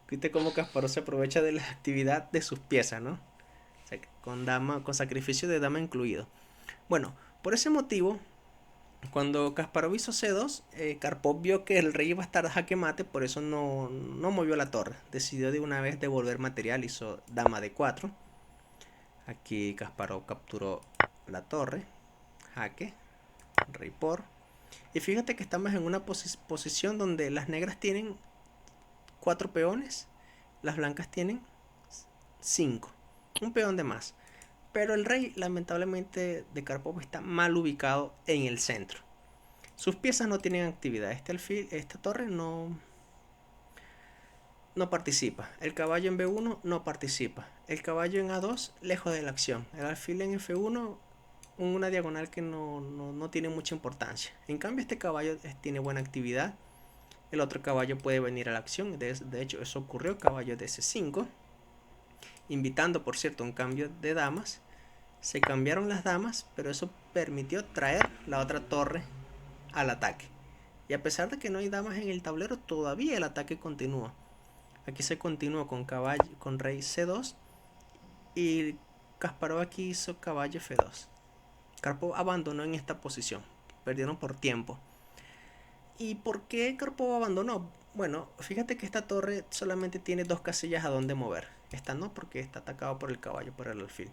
Viste cómo Kasparov se aprovecha de la actividad de sus piezas, ¿no? O sea, con dama, con sacrificio de dama incluido. Bueno, por ese motivo, cuando Kasparov hizo C2, Karpov vio que el rey iba a estar jaque mate, por eso no movió la torre. Decidió de una vez devolver material, hizo dama de 4. Aquí Kasparov capturó la torre, jaque, rey por. Y fíjate que estamos en una posición donde las negras tienen 4 peones, las blancas tienen 5. Un peón de más. Pero el rey, lamentablemente, de Karpov está mal ubicado en el centro. Sus piezas no tienen actividad. Esta torre no participa. El caballo en B1 no participa. El caballo en A2 lejos de la acción. El alfil en F1 una diagonal que no tiene mucha importancia. En cambio este caballo tiene buena actividad. El otro caballo puede venir a la acción. De hecho eso ocurrió. Caballo de C5. Invitando por cierto un cambio de damas. Se cambiaron las damas, pero eso permitió traer la otra torre al ataque. Y a pesar de que no hay damas en el tablero, todavía el ataque continúa. Aquí se continúa con caballo, con rey C2 y Kasparov aquí hizo caballo F2. Karpov abandonó en esta posición. Perdieron por tiempo. ¿Y por qué Karpov abandonó? Bueno, fíjate que esta torre solamente tiene 2 casillas a donde mover. Esta no, porque está atacado por el caballo, por el alfil.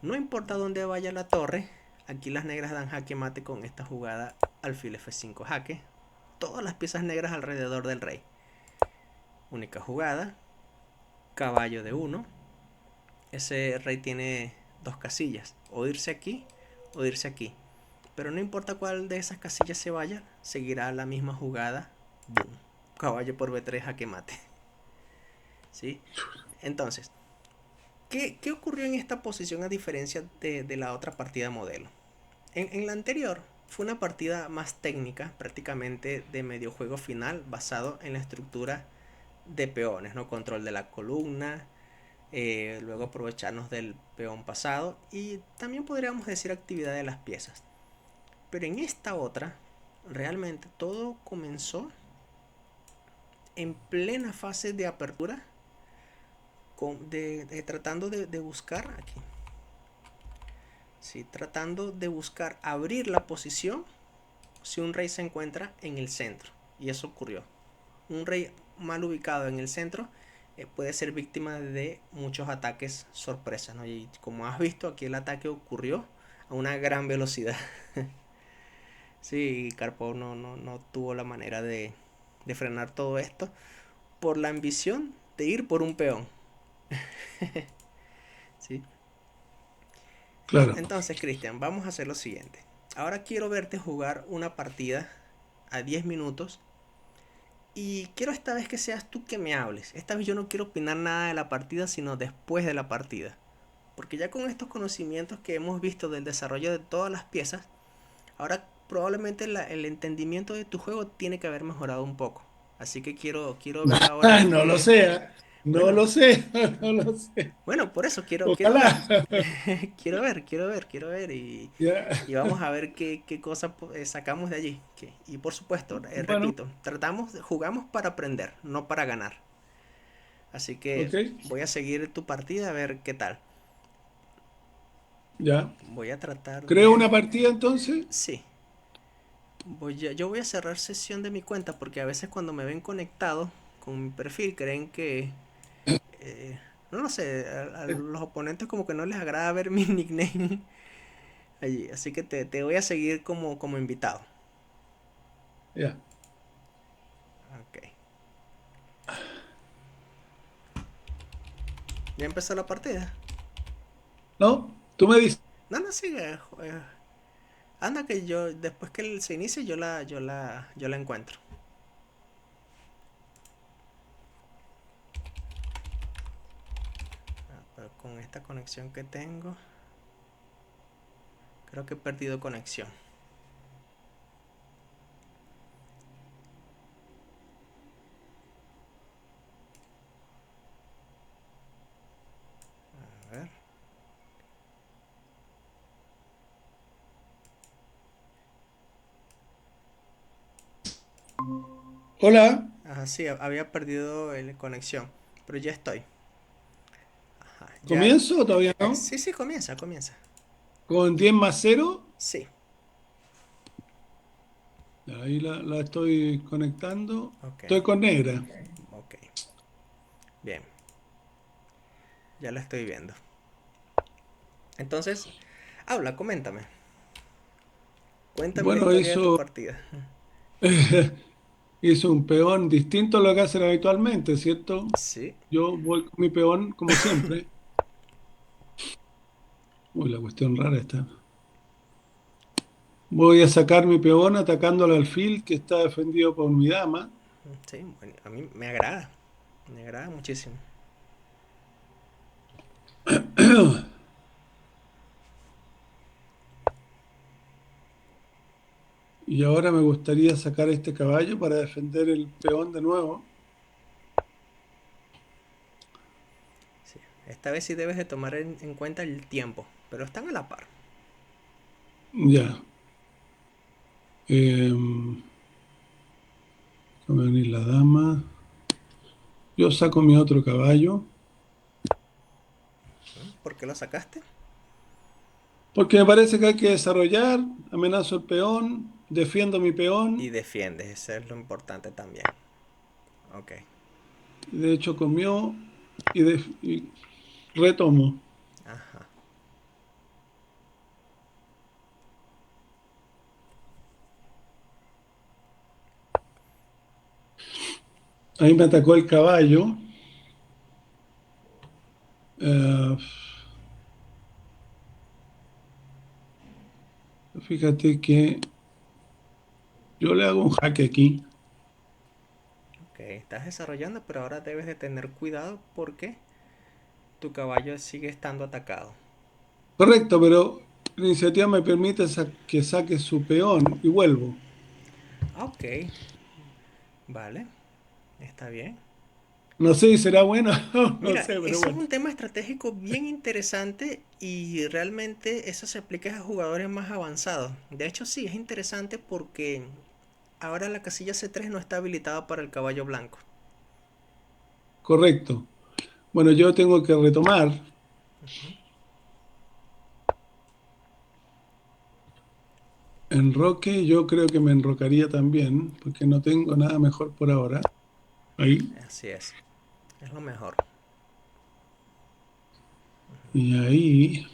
No importa dónde vaya la torre, aquí las negras dan jaque mate con esta jugada alfil F5 jaque. Todas las piezas negras alrededor del rey. Única jugada, caballo de 1. Ese rey tiene 2 casillas, o irse aquí o irse aquí. Pero no importa cuál de esas casillas se vaya, seguirá la misma jugada. Boom. Caballo por B3 jaque mate. ¿Sí? Entonces, ¿qué ocurrió en esta posición a diferencia de la otra partida modelo? En la anterior fue una partida más técnica, prácticamente de medio juego final, basado en la estructura de peones, ¿no? Control de la columna, luego aprovecharnos del peón pasado y también podríamos decir actividad de las piezas. Pero en esta otra, realmente todo comenzó en plena fase de apertura, tratando de buscar aquí. ¿sí? Tratando de buscar abrir la posición si un rey se encuentra en el centro. Y eso ocurrió. Un rey mal ubicado en el centro puede ser víctima de muchos ataques sorpresa, ¿no? Y como has visto, aquí el ataque ocurrió a una gran velocidad. Sí, Karpov no tuvo la manera de frenar todo esto por la ambición de ir por un peón. ¿Sí? Claro. Entonces, Cristian, vamos a hacer lo siguiente. Ahora quiero verte jugar una partida a 10 minutos y quiero esta vez que seas tú que me hables. Esta vez yo no quiero opinar nada de la partida, sino después de la partida. Porque ya con estos conocimientos que hemos visto del desarrollo de todas las piezas, ahora probablemente el entendimiento de tu juego tiene que haber mejorado un poco. Así que quiero ver ahora No lo que... sé, ¿eh? No Bueno, lo sé, no lo sé. bueno, por eso quiero ver. Ojalá. Quiero ver Ya. y vamos a ver qué cosa sacamos de allí. Y por supuesto, Bueno, repito, jugamos para aprender, no para ganar. Así que ok, voy a seguir tu partida a ver qué tal. ya. Voy a tratar Creo de... una partida entonces. Sí, yo voy a cerrar sesión de mi cuenta porque a veces cuando me ven conectado con mi perfil creen que... no lo sé, a los oponentes como que no les agrada ver mi nickname allí. Así que te voy a seguir como invitado. Ya. Ok. ¿Ya empezó la partida? ¿No? Tú me dices. No, no, sigue. Anda que yo, después que se inicie, yo la encuentro. Pero con esta conexión que tengo, creo que he perdido conexión. A ver. Hola, Ajá, sí, había perdido la conexión. Pero ya estoy. Ajá, ya. ¿comienzo o todavía no? Sí, sí, comienza. Con 10+0. Sí, Ahí la estoy conectando. ok, Estoy con negra. ok. Bien, ya la estoy viendo. Entonces, habla, coméntame. Cuéntame la Bueno, historia de tu hizo, partida. hizo un peón distinto a lo que hacen habitualmente, ¿cierto? Sí, Yo voy con mi peón como siempre. Uy, la cuestión rara está. Voy a sacar mi peón atacando al alfil que está defendido por mi dama. sí, bueno, a mí me agrada muchísimo. Y ahora me gustaría sacar este caballo para defender el peón de nuevo. Sí. Esta vez sí debes de tomar en cuenta el tiempo, pero están a la par. Ya. Eh, Déjame venir la dama. Yo saco mi otro caballo. ¿Por qué lo sacaste? Porque me parece que hay que desarrollar. Amenazo el peón. Defiendo mi Y peón. defiendes, eso es lo importante también. Ok. De hecho, comió y retomo. Ajá. Ahí me atacó el caballo. Eh, Fíjate que yo le hago un jaque aquí. Ok, estás desarrollando, pero ahora debes de tener cuidado porque tu caballo sigue estando atacado. Correcto, pero la iniciativa me permite que saque su peón y vuelvo. Ok, vale, está bien. No sé si será bueno, no Mira, sé, pero eso es bueno. un tema estratégico bien interesante y realmente eso se aplica a jugadores más avanzados. De hecho, sí, es interesante porque ahora la casilla C3 no está habilitada para el caballo blanco. Correcto. Bueno, yo tengo que retomar. enroque, yo creo que me enrocaría también, porque no tengo nada mejor por ahora. Ahí. Así es lo mejor. Y ahí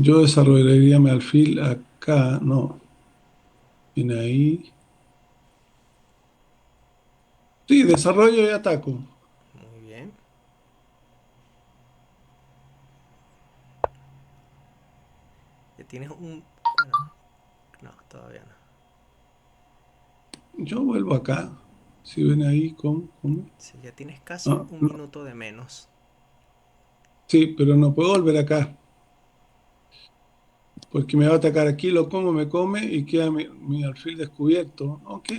yo desarrollaría mi alfil acá, no. Viene ahí. Sí, desarrollo y ataco. Muy bien. Ya tienes un... Bueno, no, todavía no. Yo vuelvo acá. Si ven ahí, ¿cómo? Sí, ya tienes casi Ah, un no. minuto de menos. Sí, pero no puedo volver acá, porque me va a atacar aquí, lo como, me come y queda mi alfil descubierto. Ok,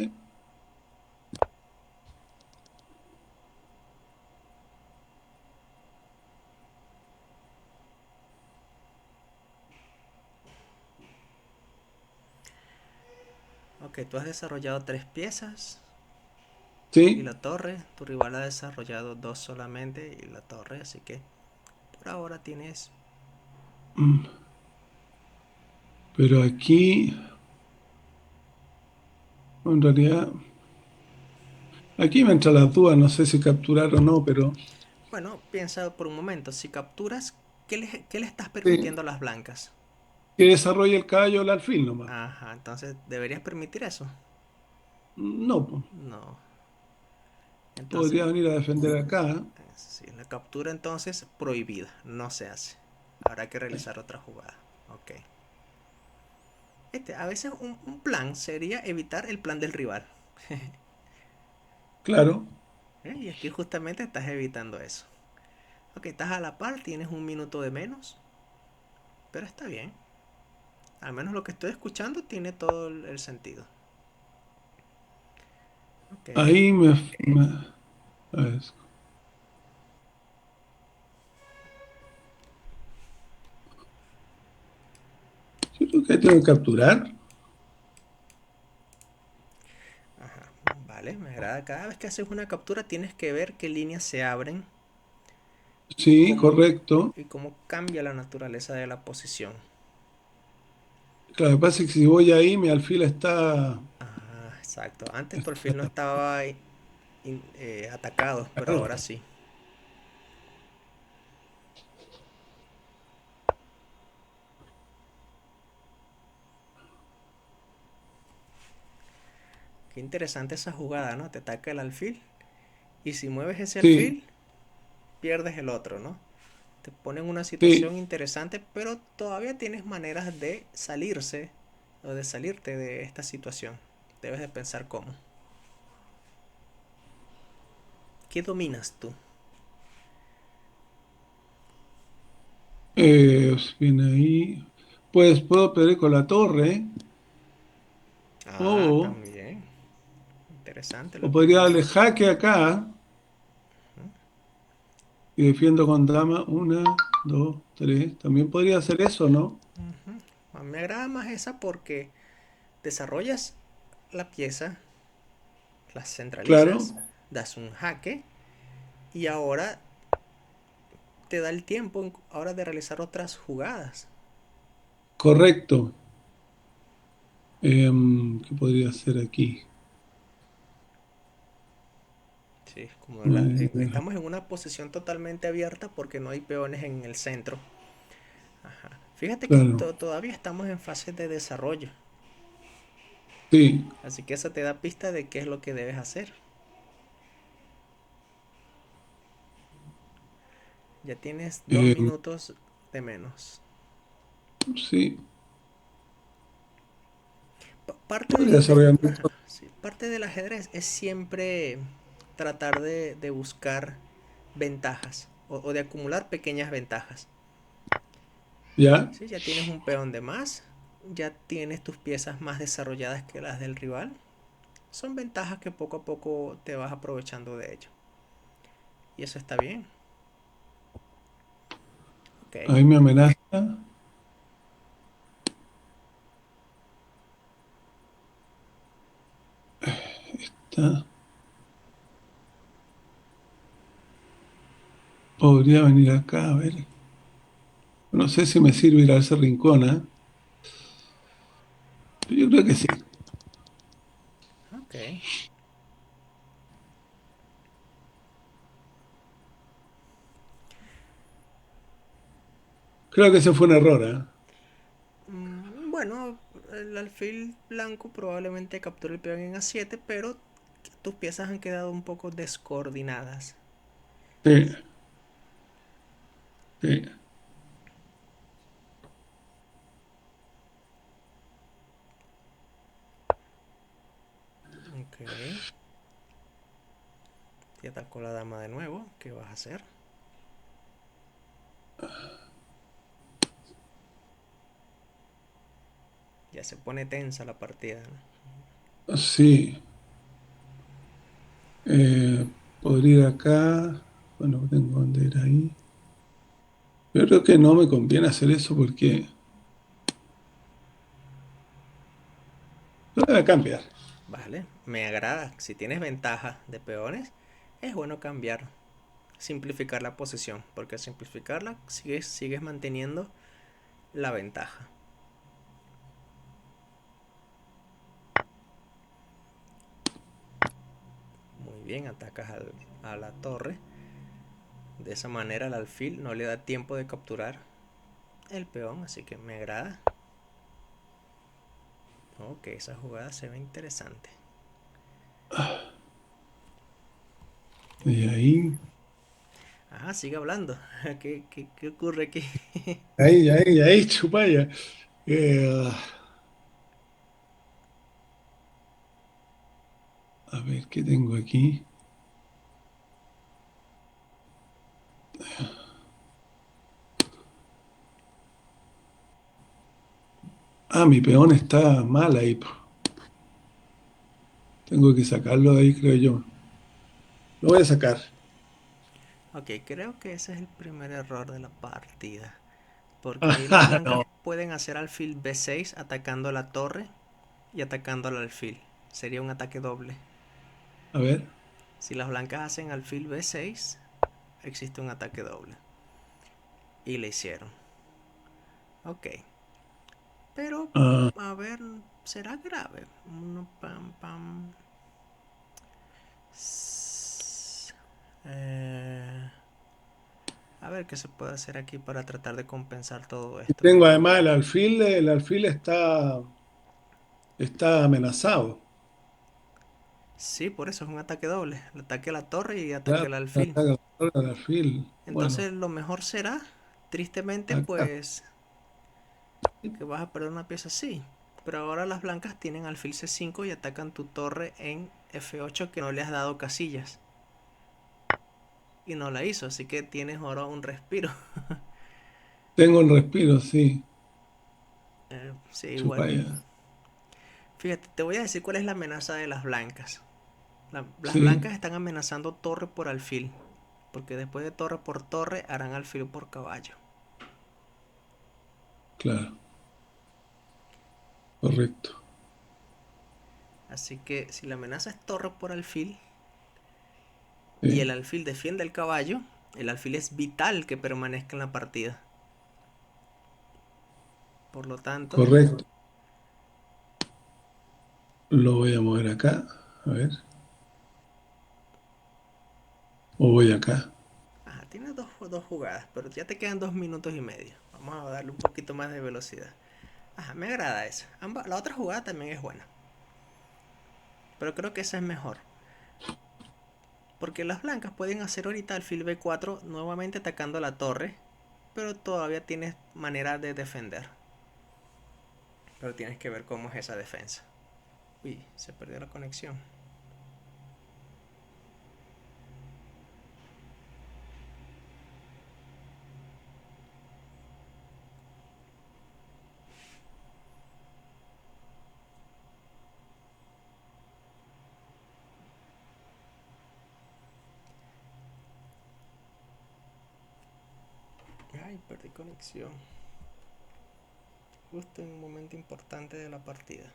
Ok, tú has desarrollado tres piezas y sí. la torre. Tu rival ha desarrollado dos solamente y la torre. Así que por ahora tienes... Mm, Pero aquí, en realidad, aquí me entra las dudas, no sé si capturar o no, pero Bueno, piensa por un momento. Si capturas, qué le estás sí, permitiendo a las blancas? que desarrolle el caballo o el alfil nomás. Ajá, entonces deberías permitir eso. No, pues, No. Entonces, podría venir a defender acá. sí, la captura entonces prohibida. No se hace. Habrá que realizar otra jugada. Ok. A veces un plan sería evitar el plan del rival. Claro, Y aquí justamente estás evitando eso. Ok, estás a la par, tienes un minuto de menos, pero está bien. Al menos lo que estoy escuchando tiene todo el sentido. Ok, ahí a ver, yo creo que tengo que capturar. ajá, vale, me agrada. Cada vez que haces una captura tienes que ver qué líneas se abren Sí, correcto. y cómo cambia la naturaleza de la posición. Claro, lo que pasa es que si voy ahí, mi alfil Ah, exacto. Antes tu está alfil no estaba atacado, pero atacado. ahora sí. Qué interesante esa jugada, ¿no? Te ataca el alfil y si mueves ese Sí, alfil, pierdes el otro, ¿no? Te pone en una sí. situación interesante, pero todavía tienes maneras de salirse o de salirte de esta situación. Debes de pensar cómo. ¿Qué dominas tú? Viene ahí. Pues puedo pelear con la torre Ah, o, también. Interesante o lo que podría dices. darle jaque acá y defiendo con dama. Una, dos, tres. También podría hacer eso, ¿no? Me agrada más esa porque desarrollas la pieza, la Claro, centralizas, das un jaque y ahora te da el tiempo ahora de realizar otras jugadas. correcto. ¿Qué podría hacer aquí? Sí, como Eh, estamos en una posición totalmente abierta porque no hay peones en el centro. Ajá. Fíjate que claro, todavía estamos en fase de desarrollo, sí. así que eso te da pista de qué es lo que debes hacer. Ya tienes dos eh, minutos de menos. sí. Parte Podría desarrollar ajá, eso. sí, parte del ajedrez es siempre tratar de buscar ventajas o de acumular pequeñas ventajas. ¿Ya? Sí, ya tienes un peón de más, ya tienes tus piezas más desarrolladas que las del rival. Son ventajas que poco a poco te vas aprovechando de ello. Y eso está bien. Ok. Ahí me amenaza. Está. Podría venir acá, a ver. No sé si me sirve ir a ese rincón, ¿eh? Yo creo que sí. Ok. Creo que ese fue un error, ¿eh? Bueno, el alfil blanco probablemente capture el peón en A7, pero tus piezas han quedado un poco descoordinadas. Sí, sí. Ok. Te atacó la dama de nuevo. ¿Qué vas a hacer? Ya se pone tensa la partida, ¿no? Sí. Podría ir acá. Bueno, tengo bandera ahí. Yo creo que no me conviene hacer eso porque no me va a cambiar. Vale, me agrada. Si tienes ventaja de peones, es bueno cambiar. Simplificar la posición, porque al simplificarla sigues manteniendo la ventaja. Muy bien, atacas a la torre. De esa manera el alfil no le da tiempo de capturar el peón, así que me agrada. Ok, esa jugada se ve interesante. Y ahí, Ajá, sigue hablando. ¿Qué ocurre aquí? ahí, chupalla. Eh, a ver, ¿qué tengo aquí? Ah, mi peón está mal ahí. Tengo que sacarlo de ahí, creo yo. Lo voy a sacar. Ok, creo que ese es el primer error de la partida. Porque ahí las blancas No. pueden hacer alfil B6 atacando la torre y atacando al alfil. Sería un ataque doble. A ver. Si las blancas hacen alfil B6, existe un ataque doble. Y le hicieron. Ok. Pero, Ah, a ver, será grave. Uno, pam, pam. Eh, a ver qué se puede hacer aquí para tratar de compensar todo y esto. tengo además el alfil está amenazado. Sí, por eso es un ataque doble. El ataque a la torre y ataque Claro, al alfil. ataca el alfil. Entonces Bueno, lo mejor será, tristemente, acá. pues que vas a perder una pieza así. Pero ahora las blancas tienen alfil C5 y atacan tu torre en F8 que no le has dado casillas. Y no la hizo, así que tienes ahora un respiro. Tengo el respiro, sí. Sí, igual. Chupalla. Fíjate, te voy a decir cuál es la amenaza de las blancas. Las Sí, blancas están amenazando torre por alfil. Porque después de torre por torre harán alfil por caballo. claro, correcto. Así que si la amenaza es torre por alfil y el Sí, alfil defiende el caballo, el alfil es vital que permanezca en la partida. Por lo tanto, correcto. Lo voy a mover acá. A ver. O voy acá. ajá, tienes dos jugadas, pero ya te quedan 2 minutos y medio. Vamos a darle un poquito más de velocidad. Ajá, me agrada esa. La otra jugada también es buena, pero creo que esa es mejor. Porque las blancas pueden hacer ahorita alfil B4 nuevamente atacando la torre, pero todavía tienes manera de defender. Pero tienes que ver cómo es esa defensa. Uy, se perdió la conexión. Ay, perdí conexión. Justo en un momento importante de la partida.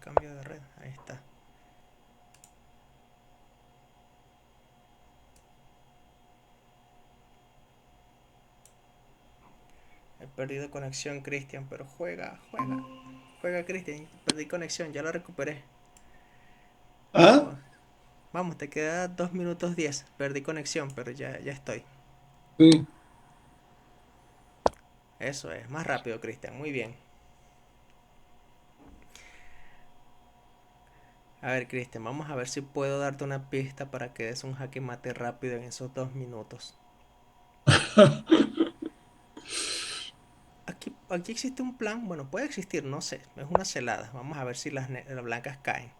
cambio de red. Ahí está. He perdido conexión, Cristian, pero juega, juega. Juega, Cristian. Perdí conexión, ya la recuperé. Ah, Vamos, vamos, te queda 2 minutos 10. Perdí conexión, pero ya estoy. sí. Eso es, más rápido, Cristian. Muy bien. A ver, Cristian, vamos a ver si puedo darte una pista para que des un jaque mate rápido en esos 2 minutos. Aquí existe un plan, bueno, puede existir, no sé, es una celada. Vamos a ver si las blancas caen.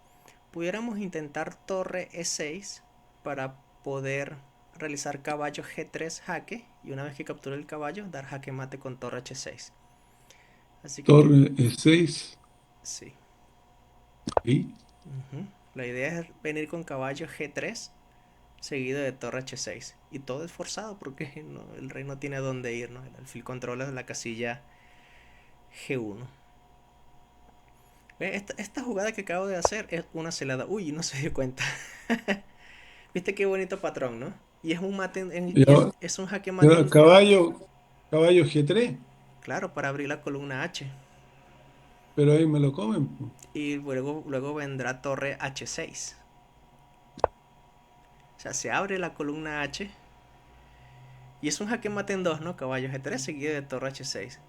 Pudiéramos intentar torre E6 para poder realizar caballo G3 jaque y una vez que capture el caballo dar jaque mate con torre H6. Así que Torre E6. sí. Ahí. Ujú. La idea es venir con caballo G3 seguido de torre H6. Y todo es forzado porque el rey no tiene dónde ir, ¿no? El alfil controla la casilla G1. Esta jugada que acabo de hacer es una celada. Uy, no se dio cuenta. Viste qué bonito patrón, ¿no? Y es un mate Y y ahora, es un jaque mate caballo G3, claro, para abrir la columna H. pero ahí me lo comen, po. Y luego vendrá torre H6. O sea, se abre la columna H. Y es un jaque mate en 2, ¿no? Caballo G3 seguido de torre H6.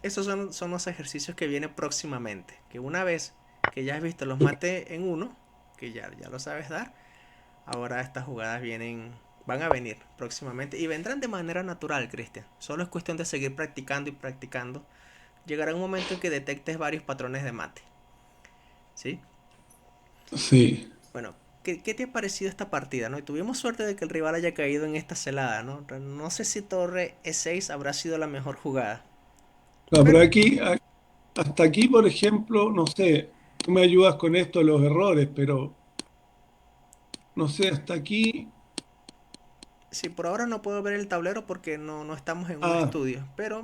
Esos son los ejercicios que vienen próximamente. Que una vez que ya has visto los mates en uno, que ya lo sabes dar, ahora estas jugadas van a venir próximamente y vendrán de manera natural, Cristian. Solo es cuestión de seguir practicando y practicando. Llegará un momento en que detectes varios patrones de mate. ¿Sí? Sí. Bueno, ¿qué te ha parecido esta partida? ¿No? Y tuvimos suerte de que el rival haya caído en esta celada, ¿no? No sé si torre E6 habrá sido la mejor jugada. No, pero Pero aquí, hasta aquí, por ejemplo, no sé, tú me ayudas con esto de los errores, pero no sé, hasta aquí. sí, por ahora no puedo ver el tablero porque no estamos en un Ah, estudio. Pero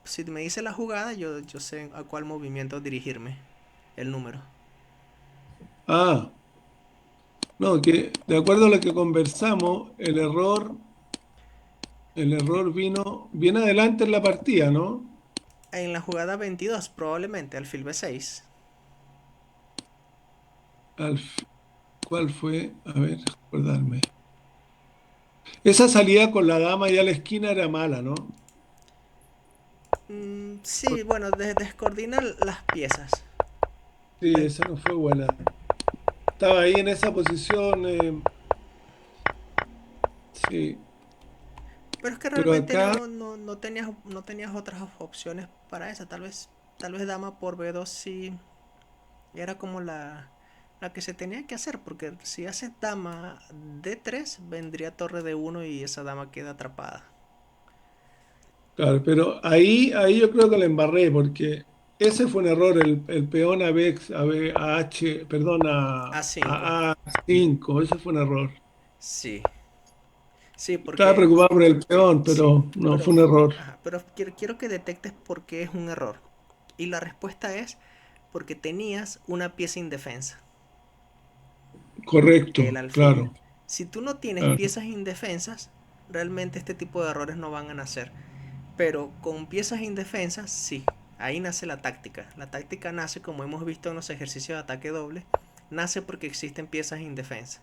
si me dice la jugada, yo sé a cuál movimiento dirigirme. El número. ah, no, que de acuerdo a lo que conversamos, el error vino bien adelante en la partida, ¿no? En la jugada 22 probablemente, alfil B6. Al, ¿Cuál fue? A ver, recordarme. Esa salida con la dama ya a la esquina era mala, ¿no? Sí, bueno, descoordina las piezas. Sí, Des- esa no fue buena. Estaba ahí en esa posición, sí, Pero es que pero realmente acá, no tenías otras opciones para esa. Tal vez dama por B2 sí era como la que se tenía que hacer. Porque si haces dama D3, vendría torre D1 y esa dama queda atrapada. claro, pero ahí yo creo que la embarré, porque ese fue un error, el peón a H, perdón, A5. a A5, ese fue un error. Sí. Sí, Estaba porque. preocupado por el peón, Sí. pero no, Pero, fue un error. ajá, pero quiero que detectes por qué es un error. Y la respuesta es porque tenías una pieza indefensa. El Correcto, alfil. claro, Si tú no tienes claro. piezas indefensas, realmente este tipo de errores no van a nacer. Pero con piezas indefensas, sí. Ahí nace la táctica. La táctica nace, como hemos visto en los ejercicios de ataque doble, nace porque existen piezas indefensas.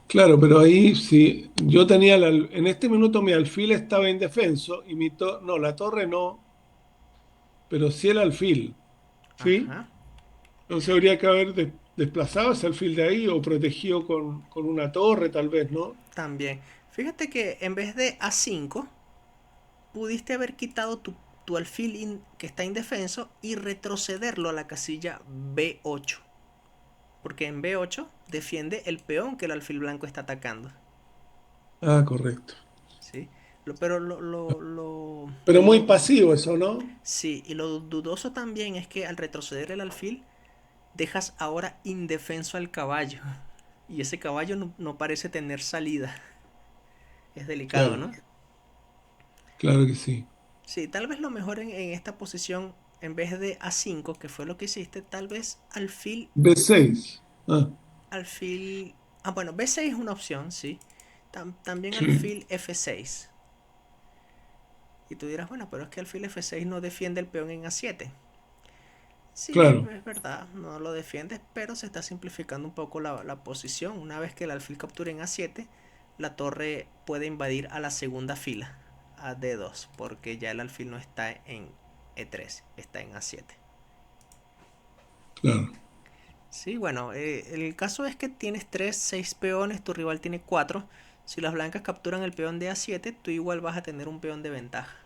Claro, pero ahí sí, yo tenía, en este minuto mi alfil estaba indefenso y no, la torre no, pero sí el alfil, ¿sí? Ajá. Entonces habría que haber desplazado ese alfil de ahí o protegido con una torre, tal vez, ¿no? También. Fíjate que en vez de A5, pudiste haber quitado tu alfil que está indefenso y retrocederlo a la casilla B8. Porque en B8 defiende el peón que el alfil blanco está atacando. Ah, correcto. ¿Sí? Pero Pero muy pasivo eso, ¿no? sí, y lo dudoso también es que al retroceder el alfil, dejas ahora indefenso al caballo. Y ese caballo no parece tener salida. Es delicado, Claro, ¿no? claro que sí. Sí, tal vez lo mejor en esta posición en vez de A5, que fue lo que hiciste, tal vez B6. Ah, alfil, bueno, B6 es una opción, sí. También sí, alfil F6. Y tú dirás, bueno, pero es que alfil F6 no defiende el peón en A7. Sí, claro, es verdad, no lo defiendes, pero se está simplificando un poco la posición. Una vez que el alfil captura en A7, la torre puede invadir a la segunda fila, a D2, porque ya el alfil no está en E3, está en A7. claro. Sí, bueno, el caso es que tienes 3 6 peones, tu rival tiene 4. Si las blancas capturan el peón de A7, tú igual vas a tener un peón de ventaja.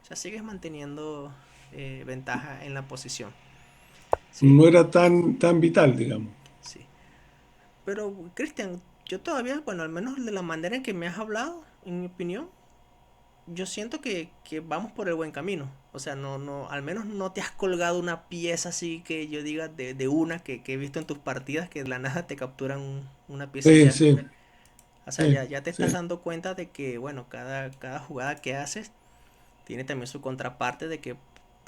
O sea, sigues manteniendo ventaja en la posición. Sí, No era tan vital, digamos. sí. Pero, Cristian, yo todavía, bueno, al menos de la manera en que me has hablado, en mi opinión, yo siento que vamos por el buen camino. O sea, al menos no te has colgado una pieza así que yo diga de una que he visto en tus partidas que de la nada te capturan una pieza y Sí, ya. sí, O sea, sí, ya te estás sí. dando cuenta de que, bueno, cada jugada que haces tiene también su contraparte de que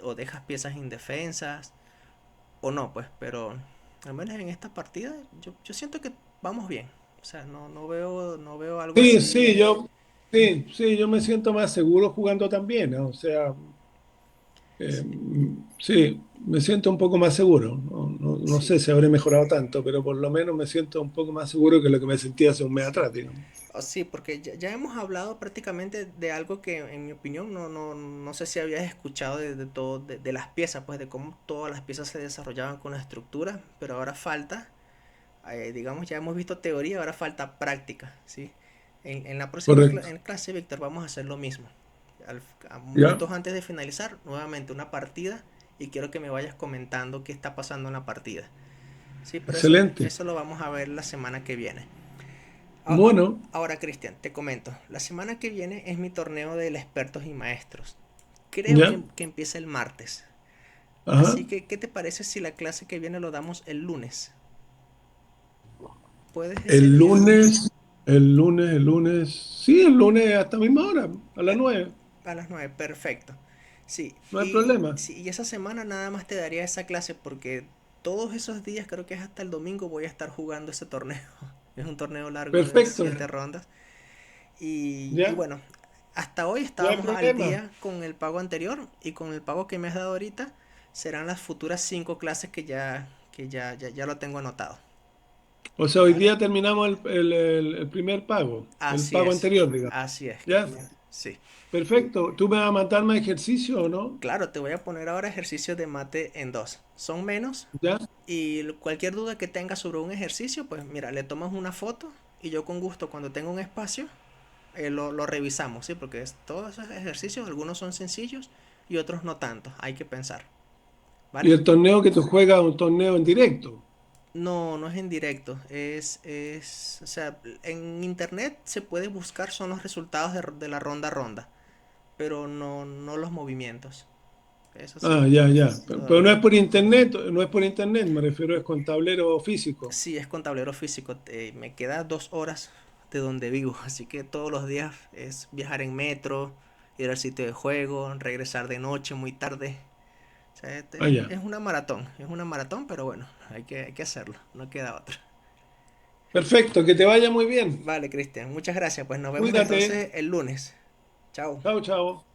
o dejas piezas indefensas o no, pues, pero al menos en esta partida yo siento que vamos bien. O sea, no veo algo Sí, así. sí, yo me siento más seguro jugando también, ¿no? O sea, Sí, sí, me siento un poco más seguro. No sí. sé si habré mejorado tanto, pero por lo menos me siento un poco más seguro que lo que me sentía hace un mes atrás, digamos. Sí, porque ya hemos hablado prácticamente de algo que en mi opinión no sé si habías escuchado de todo, de las piezas, pues de cómo todas las piezas se desarrollaban con la estructura, pero ahora falta, digamos, ya hemos visto teoría, ahora falta práctica, ¿sí? En la próxima Correcto. clase, Víctor, vamos a hacer lo mismo. A ¿Ya? minutos antes de finalizar, nuevamente una partida y quiero que me vayas comentando qué está pasando en la partida. Sí, pero Excelente. eso lo vamos a ver la semana que viene. Bueno, Ahora, Cristian, te comento. La semana que viene es mi torneo de expertos y maestros. Creo ¿ya? que empieza el martes. Ajá. Así que, ¿qué te parece si la clase que viene lo damos el lunes? ¿Puedes ese El día? lunes, el lunes, sí, el lunes hasta misma hora, a las Eh, 9. a las 9, perfecto. Sí, No hay problema. sí, y esa semana nada más te daría esa clase porque todos esos días, creo que es hasta el domingo, voy a estar jugando ese torneo. Es un torneo largo de Perfecto. 7 rondas. Y ¿Ya? bueno, hasta hoy No hay estábamos al problema. día con el pago anterior y con el pago que me has dado ahorita serán las futuras 5 clases ya lo tengo anotado. O sea, hoy ¿Vale? día terminamos el primer pago, el Así pago es, anterior, digamos. así es, ¿Ya? Cristian. Sí. Perfecto. ¿Tú me vas a mandar más ejercicio o no? Claro, te voy a poner ahora ejercicios de mate en dos. Son menos ¿Ya? y cualquier duda que tengas sobre un ejercicio, pues mira, le tomas una foto y yo con gusto cuando tenga un espacio lo revisamos, ¿sí? Porque todos esos ejercicios, algunos son sencillos y otros no tanto, hay que pensar, Y ¿vale? el torneo que tú juegas es un torneo en directo. No es en directo, o sea, en internet se puede buscar son los resultados de la ronda a ronda, pero no los movimientos, eso sí, Ah, ya, ya. Pero no todavía es no. por internet, no es por internet, me refiero es con tablero físico. Sí, es con tablero físico, me queda 2 horas de donde vivo, así que todos los días es viajar en metro, ir al sitio de juego, regresar de noche muy tarde. O sea, Ah, ya. es una maratón, pero bueno, hay que hacerlo, no queda otra. Perfecto, que te vaya muy bien. Vale, Cristian, muchas gracias. Pues nos vemos Cuídate. entonces el lunes. Chao. Chao, chao.